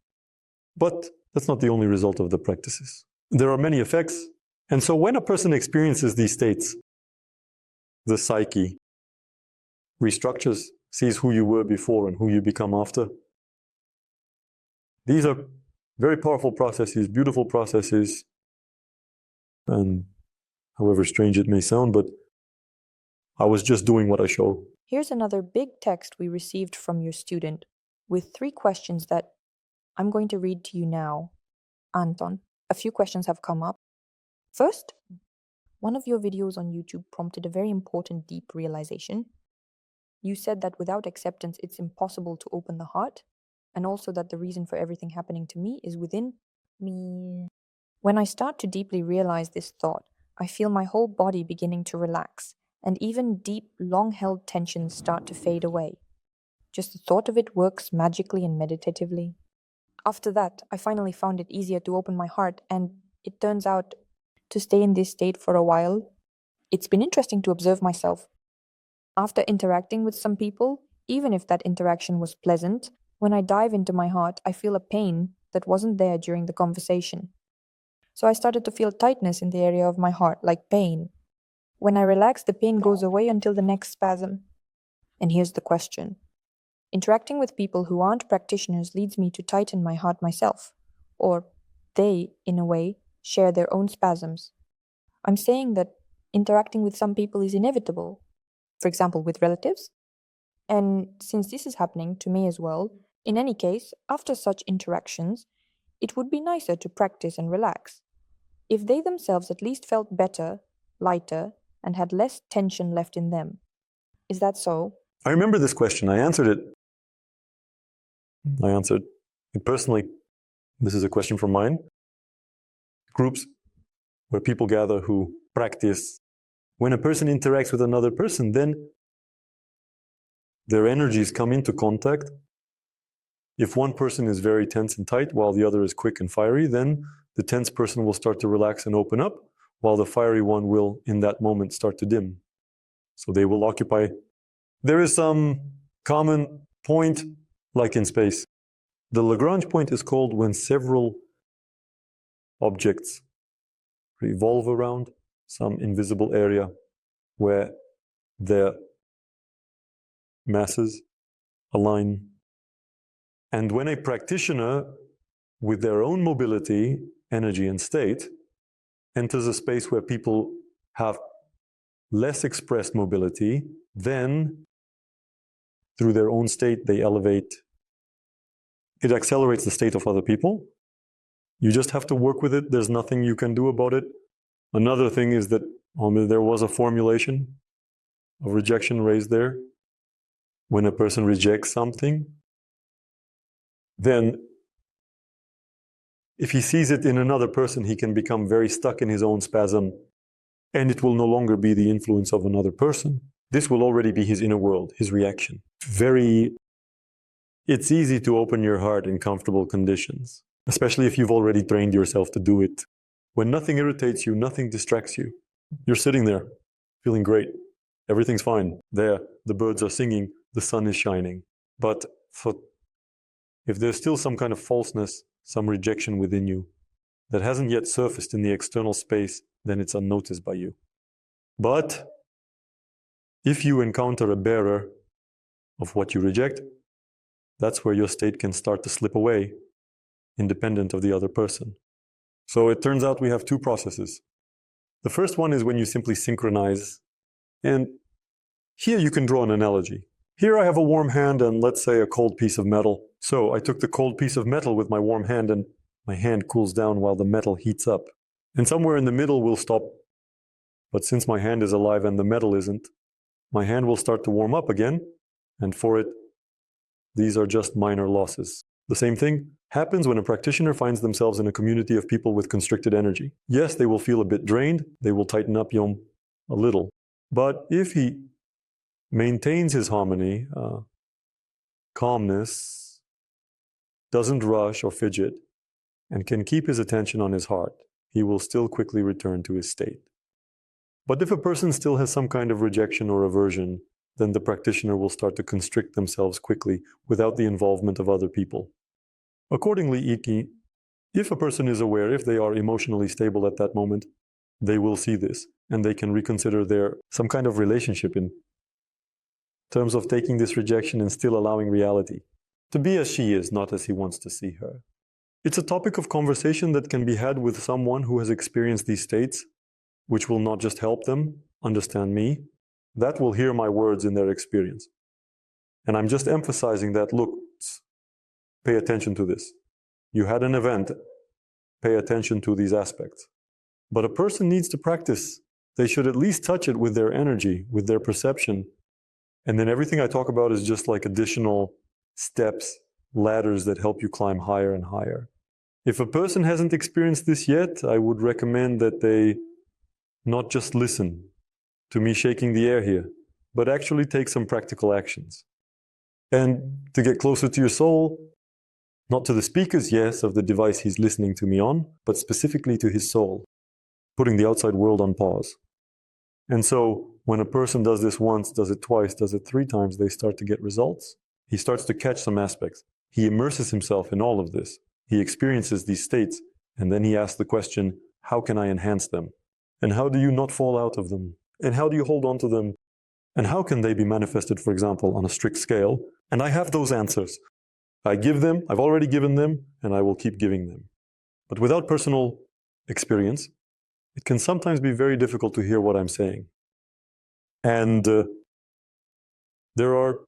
But that's not the only result of the practices. There are many effects. And so when a person experiences these states, the psyche restructures, sees who you were before and who you become after. These are very powerful processes, beautiful processes, and however strange it may sound, but I was just doing what I show. Here's another big text we received from your student with 3 questions that I'm going to read to you now. Anton, a few questions have come up. First, one of your videos on YouTube prompted a very important deep realization. You said that without acceptance, it's impossible to open the heart, and also that the reason for everything happening to me is within me. When I start to deeply realize this thought, I feel my whole body beginning to relax, and even deep, long-held tensions start to fade away. Just the thought of it works magically and meditatively. After that, I finally found it easier to open my heart, and it turns out to stay in this state for a while. It's been interesting to observe myself. After interacting with some people, even if that interaction was pleasant, when I dive into my heart, I feel a pain that wasn't there during the conversation. So I started to feel tightness in the area of my heart, like pain. When I relax, the pain goes away until the next spasm. And here's the question. Interacting with people who aren't practitioners leads me to tighten my heart myself. Or they, in a way, share their own spasms. I'm saying that interacting with some people is inevitable. For example, with relatives. And since this is happening to me as well, in any case, after such interactions, it would be nicer to practice and relax. If they themselves at least felt better, lighter, and had less tension left in them. Is that so? I remember this question. I answered it I answered. And personally, this is a question from mine. Groups where people gather who practice. When a person interacts with another person, then their energies come into contact. If one person is very tense and tight while the other is quick and fiery, then the tense person will start to relax and open up, while the fiery one will, in that moment, start to dim. So they will occupy. There is some common point, like in space. The Lagrange point is called when several objects revolve around some invisible area where their masses align. And when a practitioner, with their own mobility, energy, and state, enters a space where people have less expressed mobility, then through their own state, they elevate. It accelerates the state of other people. You just have to work with it. There's nothing you can do about it. Another thing is that there was a formulation of rejection raised there. When a person rejects something, then if he sees it in another person, he can become very stuck in his own spasm, and it will no longer be the influence of another person. This will already be his inner world, his reaction. It's easy to open your heart in comfortable conditions, especially if you've already trained yourself to do it. When nothing irritates you, nothing distracts you. You're sitting there, feeling great. Everything's fine. There, the birds are singing, the sun is shining. But if there's still some kind of falseness, some rejection within you that hasn't yet surfaced in the external space, then it's unnoticed by you. But if you encounter a bearer of what you reject, that's where your state can start to slip away, independent of the other person. So it turns out we have two processes. The first one is when you simply synchronize. And here you can draw an analogy. Here I have a warm hand and let's say a cold piece of metal. So I took the cold piece of metal with my warm hand and my hand cools down while the metal heats up. And somewhere in the middle will stop. But since my hand is alive and the metal isn't, my hand will start to warm up again. And for it, these are just minor losses. The same thing happens when a practitioner finds themselves in a community of people with constricted energy. Yes, they will feel a bit drained. They will tighten up a little. But if he maintains his harmony, calmness, doesn't rush or fidget, and can keep his attention on his heart, he will still quickly return to his state. But if a person still has some kind of rejection or aversion, then the practitioner will start to constrict themselves quickly without the involvement of other people. Accordingly, if a person is aware, if they are emotionally stable at that moment, they will see this and they can reconsider some kind of relationship in terms of taking this rejection and still allowing reality to be as she is, not as he wants to see her. It's a topic of conversation that can be had with someone who has experienced these states, which will not just help them understand me, that will hear my words in their experience. And I'm just emphasizing that, look, pay attention to this. You had an event, pay attention to these aspects. But a person needs to practice. They should at least touch it with their energy, with their perception. And then everything I talk about is just like additional steps, ladders that help you climb higher and higher. If a person hasn't experienced this yet, I would recommend that they not just listen to me shaking the air here, but actually take some practical actions. And to get closer to your soul, not to the speakers, yes, of the device he's listening to me on, but specifically to his soul, putting the outside world on pause. And so when a person does this once, does it twice, does it 3 times, they start to get results. He starts to catch some aspects. He immerses himself in all of this. He experiences these states, and then he asks the question, how can I enhance them? And how do you not fall out of them? And how do you hold on to them? And how can they be manifested, for example, on a strict scale? And I have those answers. I give them, I've already given them, and I will keep giving them. But without personal experience, it can sometimes be very difficult to hear what I'm saying. And there are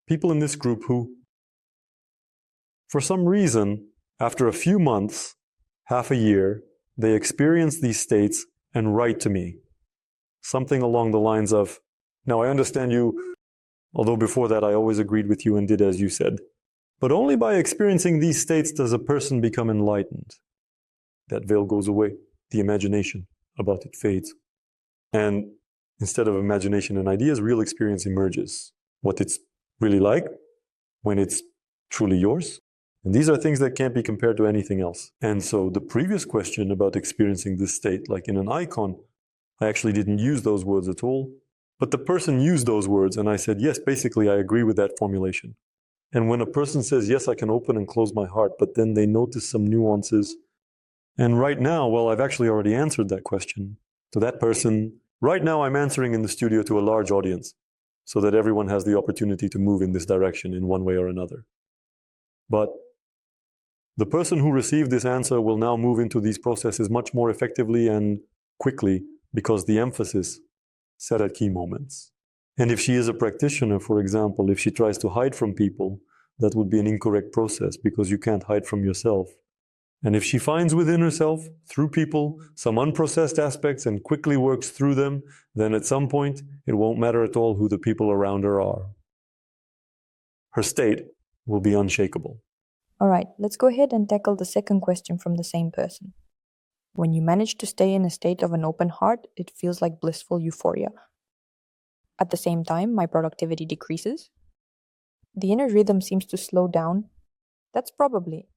people in this group who, for some reason, after a few months, half a year, they experience these states and write to me. Something along the lines of, now I understand you, although before that I always agreed with you and did as you said. But only by experiencing these states does a person become enlightened. That veil goes away. The imagination about it fades. And instead of imagination and ideas, real experience emerges. What it's really like when it's truly yours. And these are things that can't be compared to anything else. And so the previous question about experiencing this state, like in an icon, I actually didn't use those words at all. But the person used those words, and I said, yes, basically, I agree with that formulation. And when a person says, yes, I can open and close my heart, but then they notice some nuances. And right now, well, I've actually already answered that question to that person. Right now, I'm answering in the studio to a large audience so that everyone has the opportunity to move in this direction in one way or another. But the person who received this answer will now move into these processes much more effectively and quickly because the emphasis set at key moments. And if she is a practitioner, for example, if she tries to hide from people, that would be an incorrect process because you can't hide from yourself. And if she finds within herself, through people, some unprocessed aspects and quickly works through them, then at some point, it won't matter at all who the people around her are. Her state will be unshakable. All right, let's go ahead and tackle the second question from the same person. When you manage to stay in a state of an open heart, it feels like blissful euphoria. At the same time, my productivity decreases. The inner rhythm seems to slow down. That's probably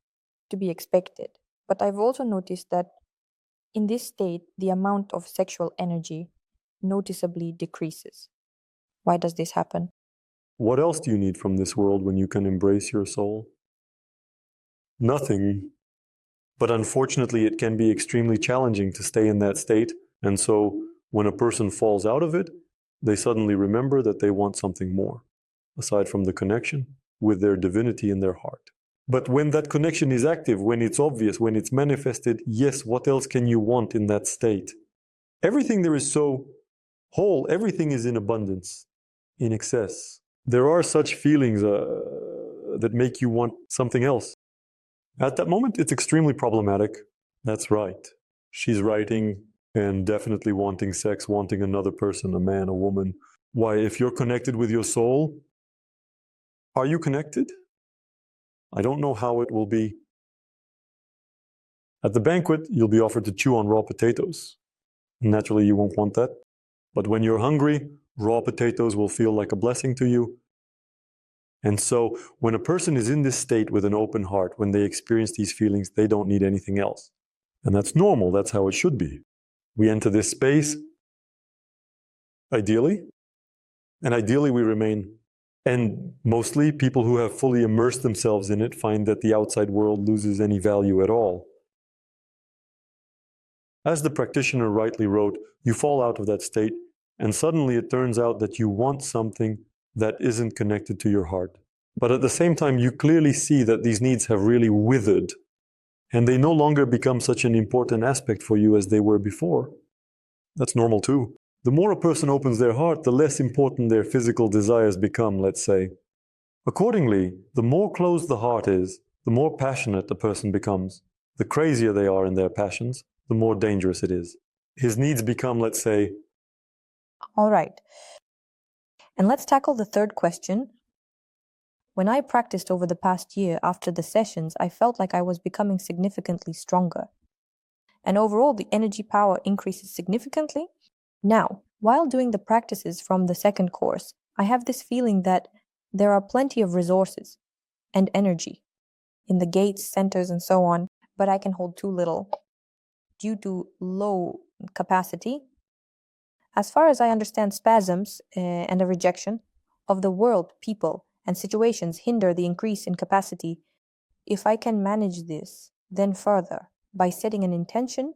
to be expected. But I've also noticed that in this state, the amount of sexual energy noticeably decreases. Why does this happen? What else do you need from this world when you can embrace your soul? Nothing. But unfortunately, it can be extremely challenging to stay in that state. And so when a person falls out of it, they suddenly remember that they want something more, aside from the connection with their divinity in their heart. But when that connection is active, when it's obvious, when it's manifested, yes, what else can you want in that state? Everything there is so whole, everything is in abundance, in excess. There are such feelings that make you want something else. At that moment, it's extremely problematic. That's right. She's writing and definitely wanting sex, wanting another person, a man, a woman. Why, if you're connected with your soul, are you connected? I don't know how it will be. At the banquet, you'll be offered to chew on raw potatoes. Naturally, you won't want that. But when you're hungry, raw potatoes will feel like a blessing to you. And so when a person is in this state with an open heart, when they experience these feelings, they don't need anything else. And that's normal. That's how it should be. We enter this space, ideally, and ideally we remain. And mostly people who have fully immersed themselves in it find that the outside world loses any value at all. As the practitioner rightly wrote, you fall out of that state, and suddenly it turns out that you want something that isn't connected to your heart. But at the same time, you clearly see that these needs have really withered, and they no longer become such an important aspect for you as they were before. That's normal too. The more a person opens their heart, the less important their physical desires become, let's say. Accordingly, the more closed the heart is, the more passionate a person becomes. The crazier they are in their passions, the more dangerous it is. His needs become, let's say... All right. And let's tackle the third question. When I practiced over the past year after the sessions, I felt like I was becoming significantly stronger. And overall, the energy power increases significantly. Now, while doing the practices from the second course, I have this feeling that there are plenty of resources and energy in the gates, centers, and so on, but I can hold too little due to low capacity. As far as I understand, spasms and a rejection of the world, people, and situations hinder the increase in capacity. If I can manage this, then further, by setting an intention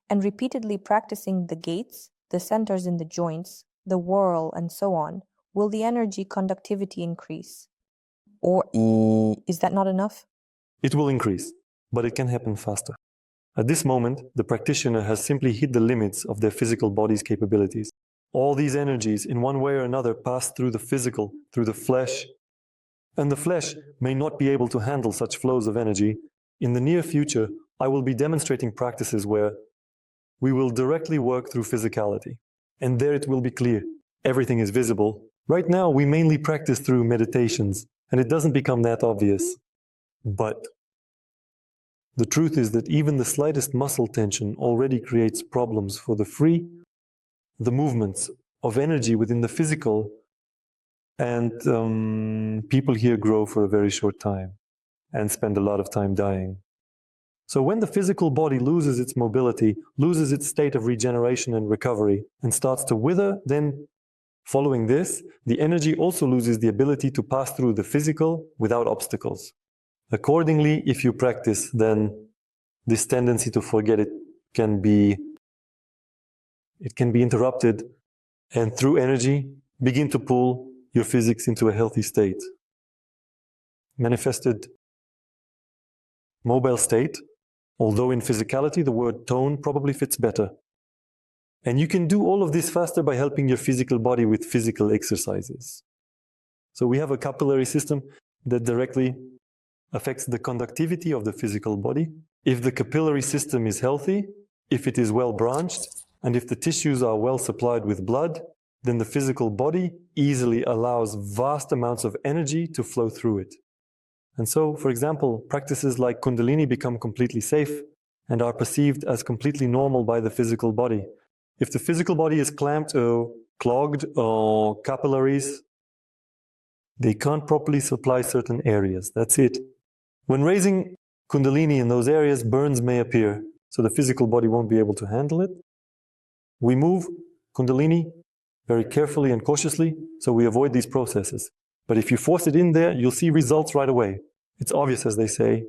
and repeatedly practicing the gates, the centers in the joints, the whirl, and so on, will the energy conductivity increase? Or is that not enough? It will increase, but it can happen faster. At this moment, the practitioner has simply hit the limits of their physical body's capabilities. All these energies, in one way or another, pass through the physical, through the flesh, and the flesh may not be able to handle such flows of energy. In the near future, I will be demonstrating practices where we will directly work through physicality. And there it will be clear. Everything is visible. Right now, we mainly practice through meditations, and it doesn't become that obvious. But the truth is that even the slightest muscle tension already creates problems for the movements of energy within the physical, and people here grow for a very short time and spend a lot of time dying. So when the physical body loses its mobility, loses its state of regeneration and recovery, and starts to wither, then following this, the energy also loses the ability to pass through the physical without obstacles. Accordingly, if you practice, then this tendency to forget it can be interrupted, and through energy, begin to pull your physics into a healthy state. Manifested mobile state, although in physicality the word tone probably fits better. And you can do all of this faster by helping your physical body with physical exercises. So we have a capillary system that directly affects the conductivity of the physical body. If the capillary system is healthy, if it is well branched, and if the tissues are well supplied with blood, then the physical body easily allows vast amounts of energy to flow through it. And so, for example, practices like Kundalini become completely safe and are perceived as completely normal by the physical body. If the physical body is clamped or clogged or capillaries, they can't properly supply certain areas. That's it. When raising Kundalini in those areas, burns may appear, so the physical body won't be able to handle it. We move Kundalini very carefully and cautiously, so we avoid these processes. But if you force it in there, you'll see results right away. It's obvious, as they say.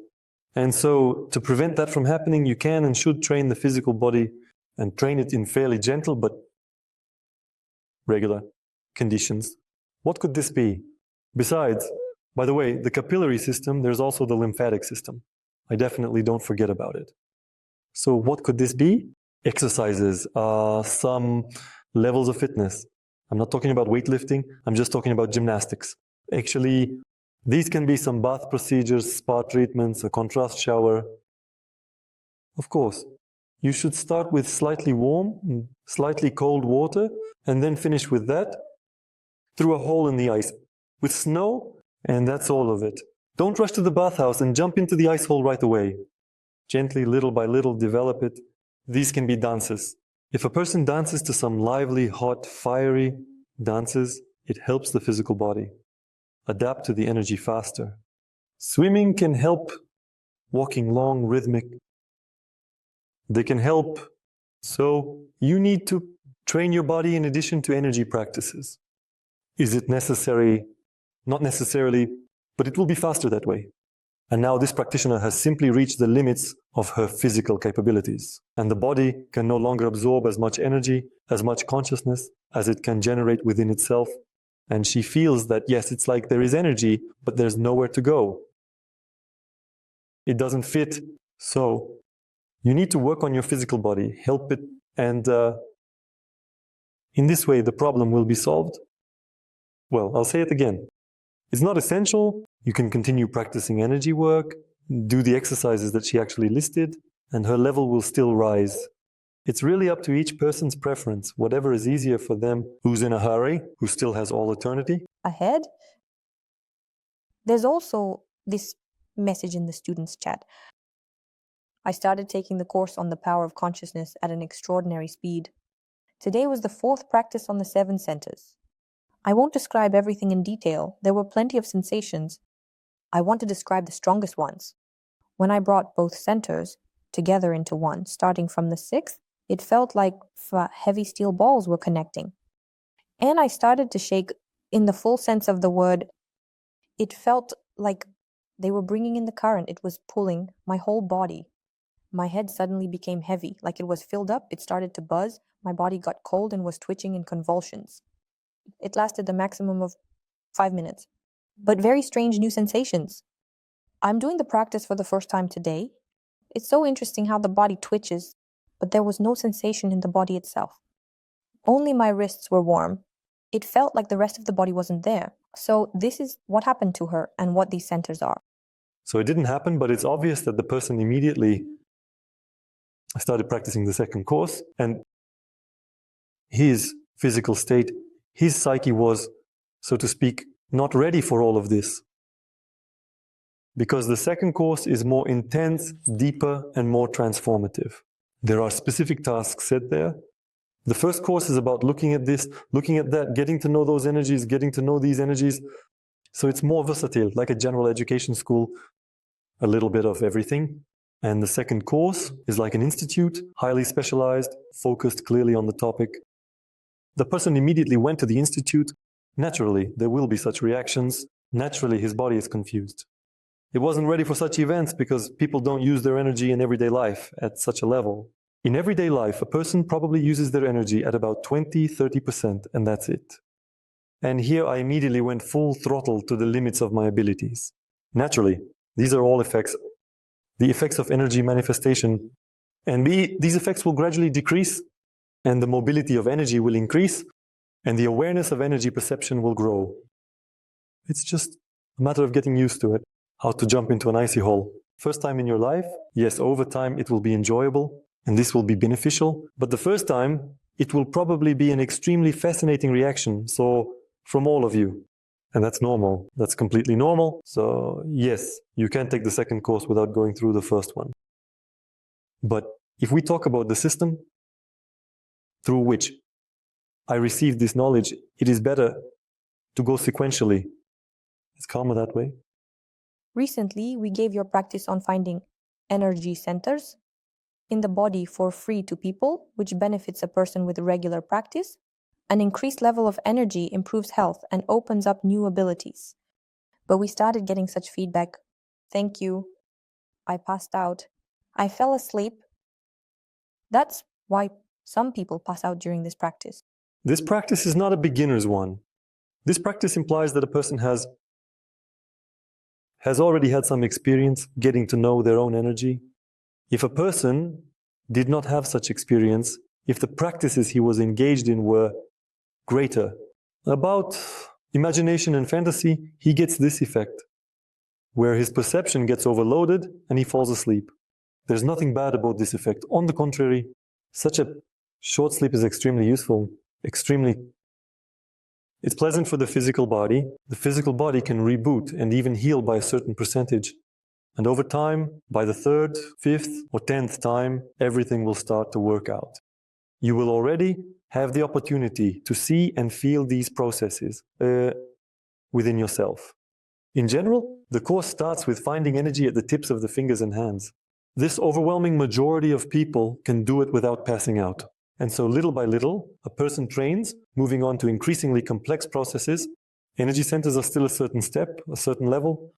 And so to prevent that from happening, you can and should train the physical body and train it in fairly gentle but regular conditions. What could this be? Besides, by the way, the capillary system, there's also the lymphatic system. I definitely don't forget about it. So what could this be? Exercises, some levels of fitness. I'm not talking about weightlifting, I'm just talking about gymnastics. Actually, these can be some bath procedures, spa treatments, a contrast shower. Of course, you should start with slightly warm, slightly cold water, and then finish with that through a hole in the ice with snow, and that's all of it. Don't rush to the bathhouse and jump into the ice hole right away. Gently, little by little, develop it. These can be dances. If a person dances to some lively, hot, fiery dances, it helps the physical body adapt to the energy faster. Swimming can help, walking long, rhythmic. They can help. So you need to train your body in addition to energy practices. Is it necessary? Not necessarily, but it will be faster that way. And now this practitioner has simply reached the limits of her physical capabilities. And the body can no longer absorb as much energy, as much consciousness as it can generate within itself. And she feels that, yes, it's like there is energy, but there's nowhere to go. It doesn't fit. So you need to work on your physical body, help it, and in this way, the problem will be solved. Well, I'll say it again. It's not essential. You can continue practicing energy work, do the exercises that she actually listed, and her level will still rise. It's really up to each person's preference, whatever is easier for them, who's in a hurry, who still has all eternity. Ahead. There's also this message in the students' chat. I started taking the course on the power of consciousness at an extraordinary speed. Today was the 4th practice on the 7 centers. I won't describe everything in detail. There were plenty of sensations. I want to describe the strongest ones. When I brought both centers together into one, starting from the 6th, it felt like heavy steel balls were connecting. And I started to shake in the full sense of the word. It felt like they were bringing in the current. It was pulling my whole body. My head suddenly became heavy, like it was filled up. It started to buzz. My body got cold and was twitching in convulsions. It lasted a maximum of 5 minutes. But very strange new sensations. I'm doing the practice for the first time today. It's so interesting how the body twitches, but there was no sensation in the body itself. Only my wrists were warm. It felt like the rest of the body wasn't there. So this is what happened to her and what these centers are. So it didn't happen, but it's obvious that the person immediately started practicing the 2nd course, and his physical state, his psyche was, so to speak, not ready for all of this. because the second course is more intense, deeper, and more transformative. There are specific tasks set there. The first course is about looking at this, looking at that, getting to know those energies, getting to know these energies. So it's more versatile, like a general education school, a little bit of everything. And the second course is like an institute, highly specialized, focused clearly on the topic. The person immediately went to the institute. Naturally, there will be such reactions. Naturally, his body is confused. It wasn't ready for such events because people don't use their energy in everyday life at such a level. In everyday life, a person probably uses their energy at about 20-30%, and that's it. And here I immediately went full throttle to the limits of my abilities. Naturally, these are all effects, the effects of energy manifestation. And these effects will gradually decrease, and the mobility of energy will increase, and the awareness of energy perception will grow. It's just a matter of getting used to it. How to jump into an icy hole. First time in your life, yes, over time it will be enjoyable, and this will be beneficial. But the first time, it will probably be an extremely fascinating reaction. So, from all of you. And that's normal. That's completely normal. So, yes, you can take the second course without going through the first one. But if we talk about the system through which I received this knowledge, it is better to go sequentially. It's calmer that way. Recently, we gave your practice on finding energy centers in the body for free to people, which benefits a person with regular practice. An increased level of energy improves health and opens up new abilities. But we started getting such feedback. Thank you. I passed out. I fell asleep. That's why some people pass out during this practice. This practice is not a beginner's one. This practice implies that a person has already had some experience getting to know their own energy. If a person did not have such experience, if the practices he was engaged in were greater, about imagination and fantasy, he gets this effect, where his perception gets overloaded and he falls asleep. There's nothing bad about this effect. On the contrary, such a short sleep is extremely useful, It's pleasant for the physical body. The physical body can reboot and even heal by a certain percentage. And over time, by the 3rd, 5th, or 10th time, everything will start to work out. You will already have the opportunity to see and feel these processes within yourself. In general, the course starts with finding energy at the tips of the fingers and hands. This overwhelming majority of people can do it without passing out. And so little by little, a person trains, moving on to increasingly complex processes. Energy centers are still a certain step, a certain level.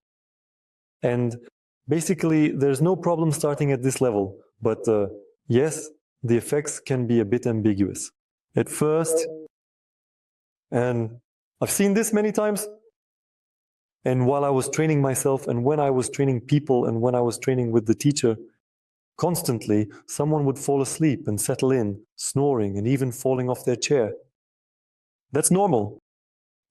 And basically, there's no problem starting at this level. But yes, the effects can be a bit ambiguous. At first, and I've seen this many times, and while I was training myself, and when I was training people, and when I was training with the teacher, constantly, someone would fall asleep and settle in, snoring and even falling off their chair. That's normal.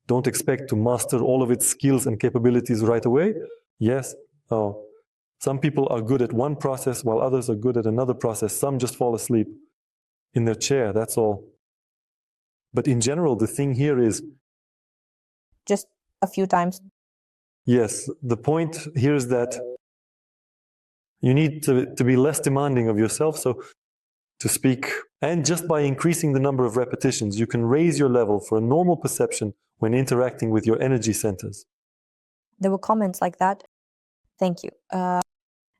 Don't expect to master all of its skills and capabilities right away. Yes, some people are good at one process while others are good at another process. Some just fall asleep in their chair, that's all. But in general, the thing here is... Just a few times. Yes, the point here is that you need to be less demanding of yourself, so to speak. And just by increasing the number of repetitions, you can raise your level for a normal perception when interacting with your energy centers. There were comments like that. Thank you.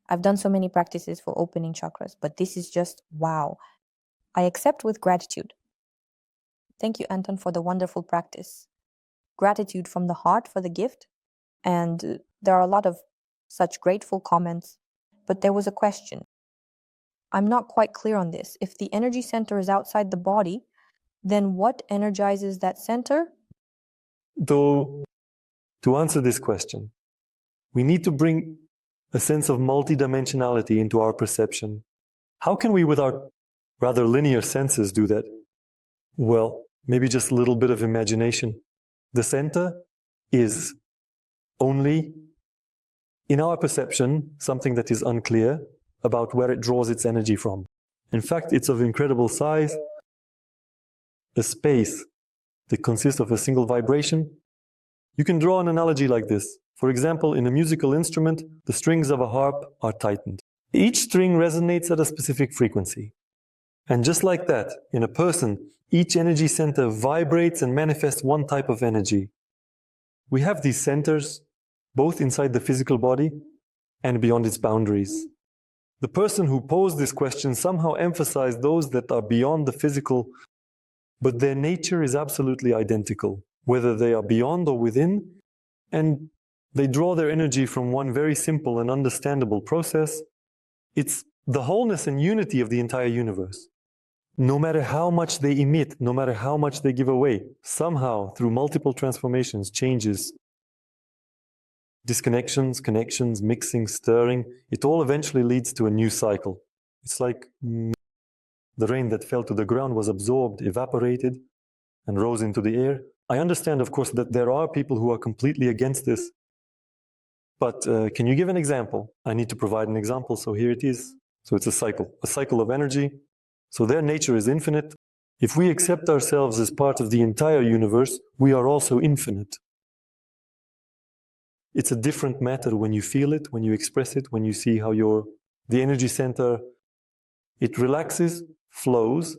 I've done so many practices for opening chakras, but this is just wow. I accept with gratitude. Thank you, Anton, for the wonderful practice. Gratitude from the heart for the gift. And there are a lot of such grateful comments. But there was a question. I'm not quite clear on this. If the energy center is outside the body, then what energizes that center? Though, to answer this question, we need to bring a sense of multidimensionality into our perception. How can we, with our rather linear senses, do that? Well, maybe just a little bit of imagination. The center is only, in our perception, something that is unclear about where it draws its energy from. In fact, it's of incredible size. A space that consists of a single vibration. You can draw an analogy like this. For example, in a musical instrument, the strings of a harp are tightened. Each string resonates at a specific frequency. And just like that, in a person, each energy center vibrates and manifests one type of energy. We have these centers, both inside the physical body and beyond its boundaries. The person who posed this question somehow emphasized those that are beyond the physical, but their nature is absolutely identical, whether they are beyond or within, and they draw their energy from one very simple and understandable process. It's the wholeness and unity of the entire universe. No matter how much they emit, no matter how much they give away, somehow, through multiple transformations, changes, disconnections, connections, mixing, stirring, it all eventually leads to a new cycle. It's like the rain that fell to the ground was absorbed, evaporated, and rose into the air. I understand, of course, that there are people who are completely against this. But can you give an example? I need to provide an example, so here it is. So it's a cycle of energy. So their nature is infinite. If we accept ourselves as part of the entire universe, we are also infinite. It's a different matter when you feel it, when you express it, when you see how the energy center, it relaxes, flows,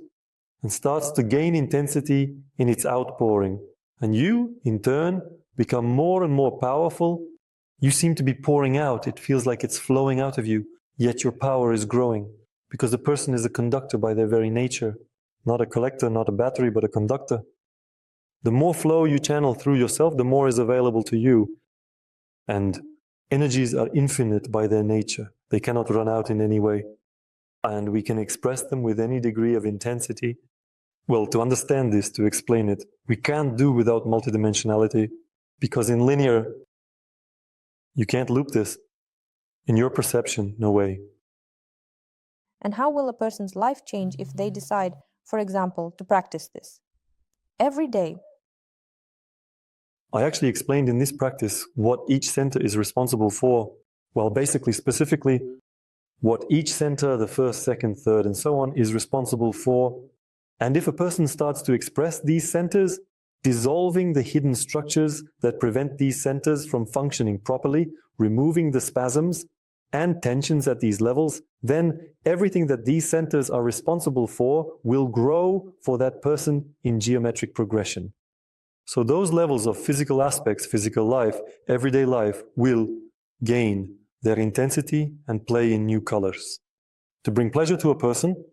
and starts to gain intensity in its outpouring. And you, in turn, become more and more powerful. You seem to be pouring out. It feels like it's flowing out of you, yet your power is growing. Because the person is a conductor by their very nature. Not a collector, not a battery, but a conductor. The more flow you channel through yourself, the more is available to you. And energies are infinite by their nature. They cannot run out in any way. And we can express them with any degree of intensity. Well, to understand this, to explain it, we can't do without multidimensionality, because in linear, you can't loop this. In your perception, no way. And how will a person's life change if they decide, for example, to practice this every day? I actually explained in this practice what each center is responsible for. Well, basically, specifically, what each center, the first, second, third, and so on, is responsible for. And if a person starts to express these centers, dissolving the hidden structures that prevent these centers from functioning properly, removing the spasms and tensions at these levels, then everything that these centers are responsible for will grow for that person in geometric progression. So those levels of physical aspects, physical life, everyday life, will gain their intensity and play in new colors. To bring pleasure to a person,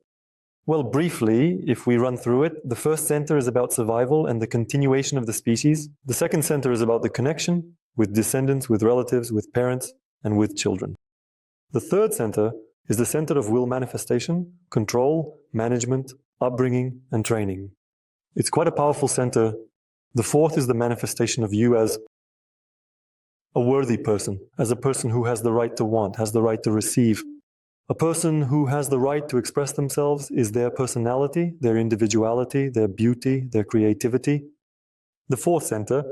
well, briefly, if we run through it, the first center is about survival and the continuation of the species. The second center is about the connection with descendants, with relatives, with parents, and with children. The third center is the center of will manifestation, control, management, upbringing, and training. It's quite a powerful center. The fourth is the manifestation of you as a worthy person, as a person who has the right to want, has the right to receive. A person who has the right to express themselves is their personality, their individuality, their beauty, their creativity. The fourth center.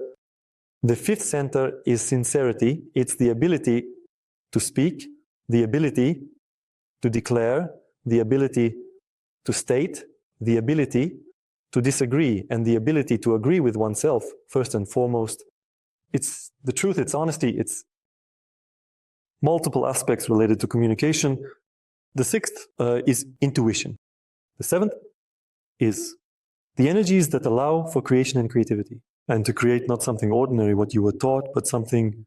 The fifth center is sincerity. It's the ability to speak, the ability to declare, the ability to state, the ability to disagree, and the ability to agree with oneself, first and foremost. It's the truth, it's honesty, it's multiple aspects related to communication. The sixth is intuition. The seventh is the energies that allow for creation and creativity, and to create not something ordinary, what you were taught, but something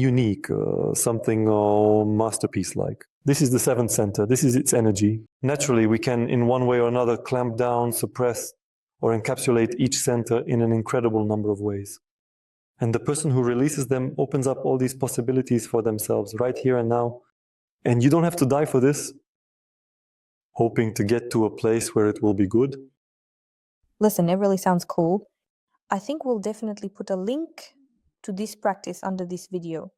unique, something masterpiece-like. This is the seventh center. This is its energy. Naturally, we can, in one way or another, clamp down, suppress, or encapsulate each center in an incredible number of ways. And the person who releases them opens up all these possibilities for themselves right here and now. And you don't have to die for this, hoping to get to a place where it will be good. Listen, it really sounds cool. I think we'll definitely put a link to this practice under this video.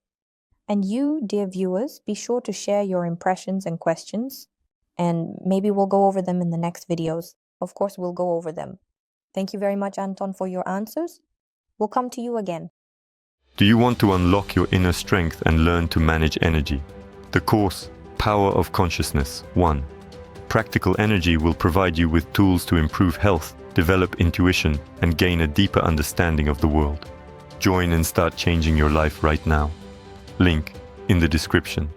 And you, dear viewers, be sure to share your impressions and questions, and maybe we'll go over them in the next videos. Of course, we'll go over them. Thank you very much, Anton, for your answers. We'll come to you again. Do you want to unlock your inner strength and learn to manage energy? The course, Power of Consciousness 1. Practical energy will provide you with tools to improve health, develop intuition, and gain a deeper understanding of the world. Join and start changing your life right now. Link in the description.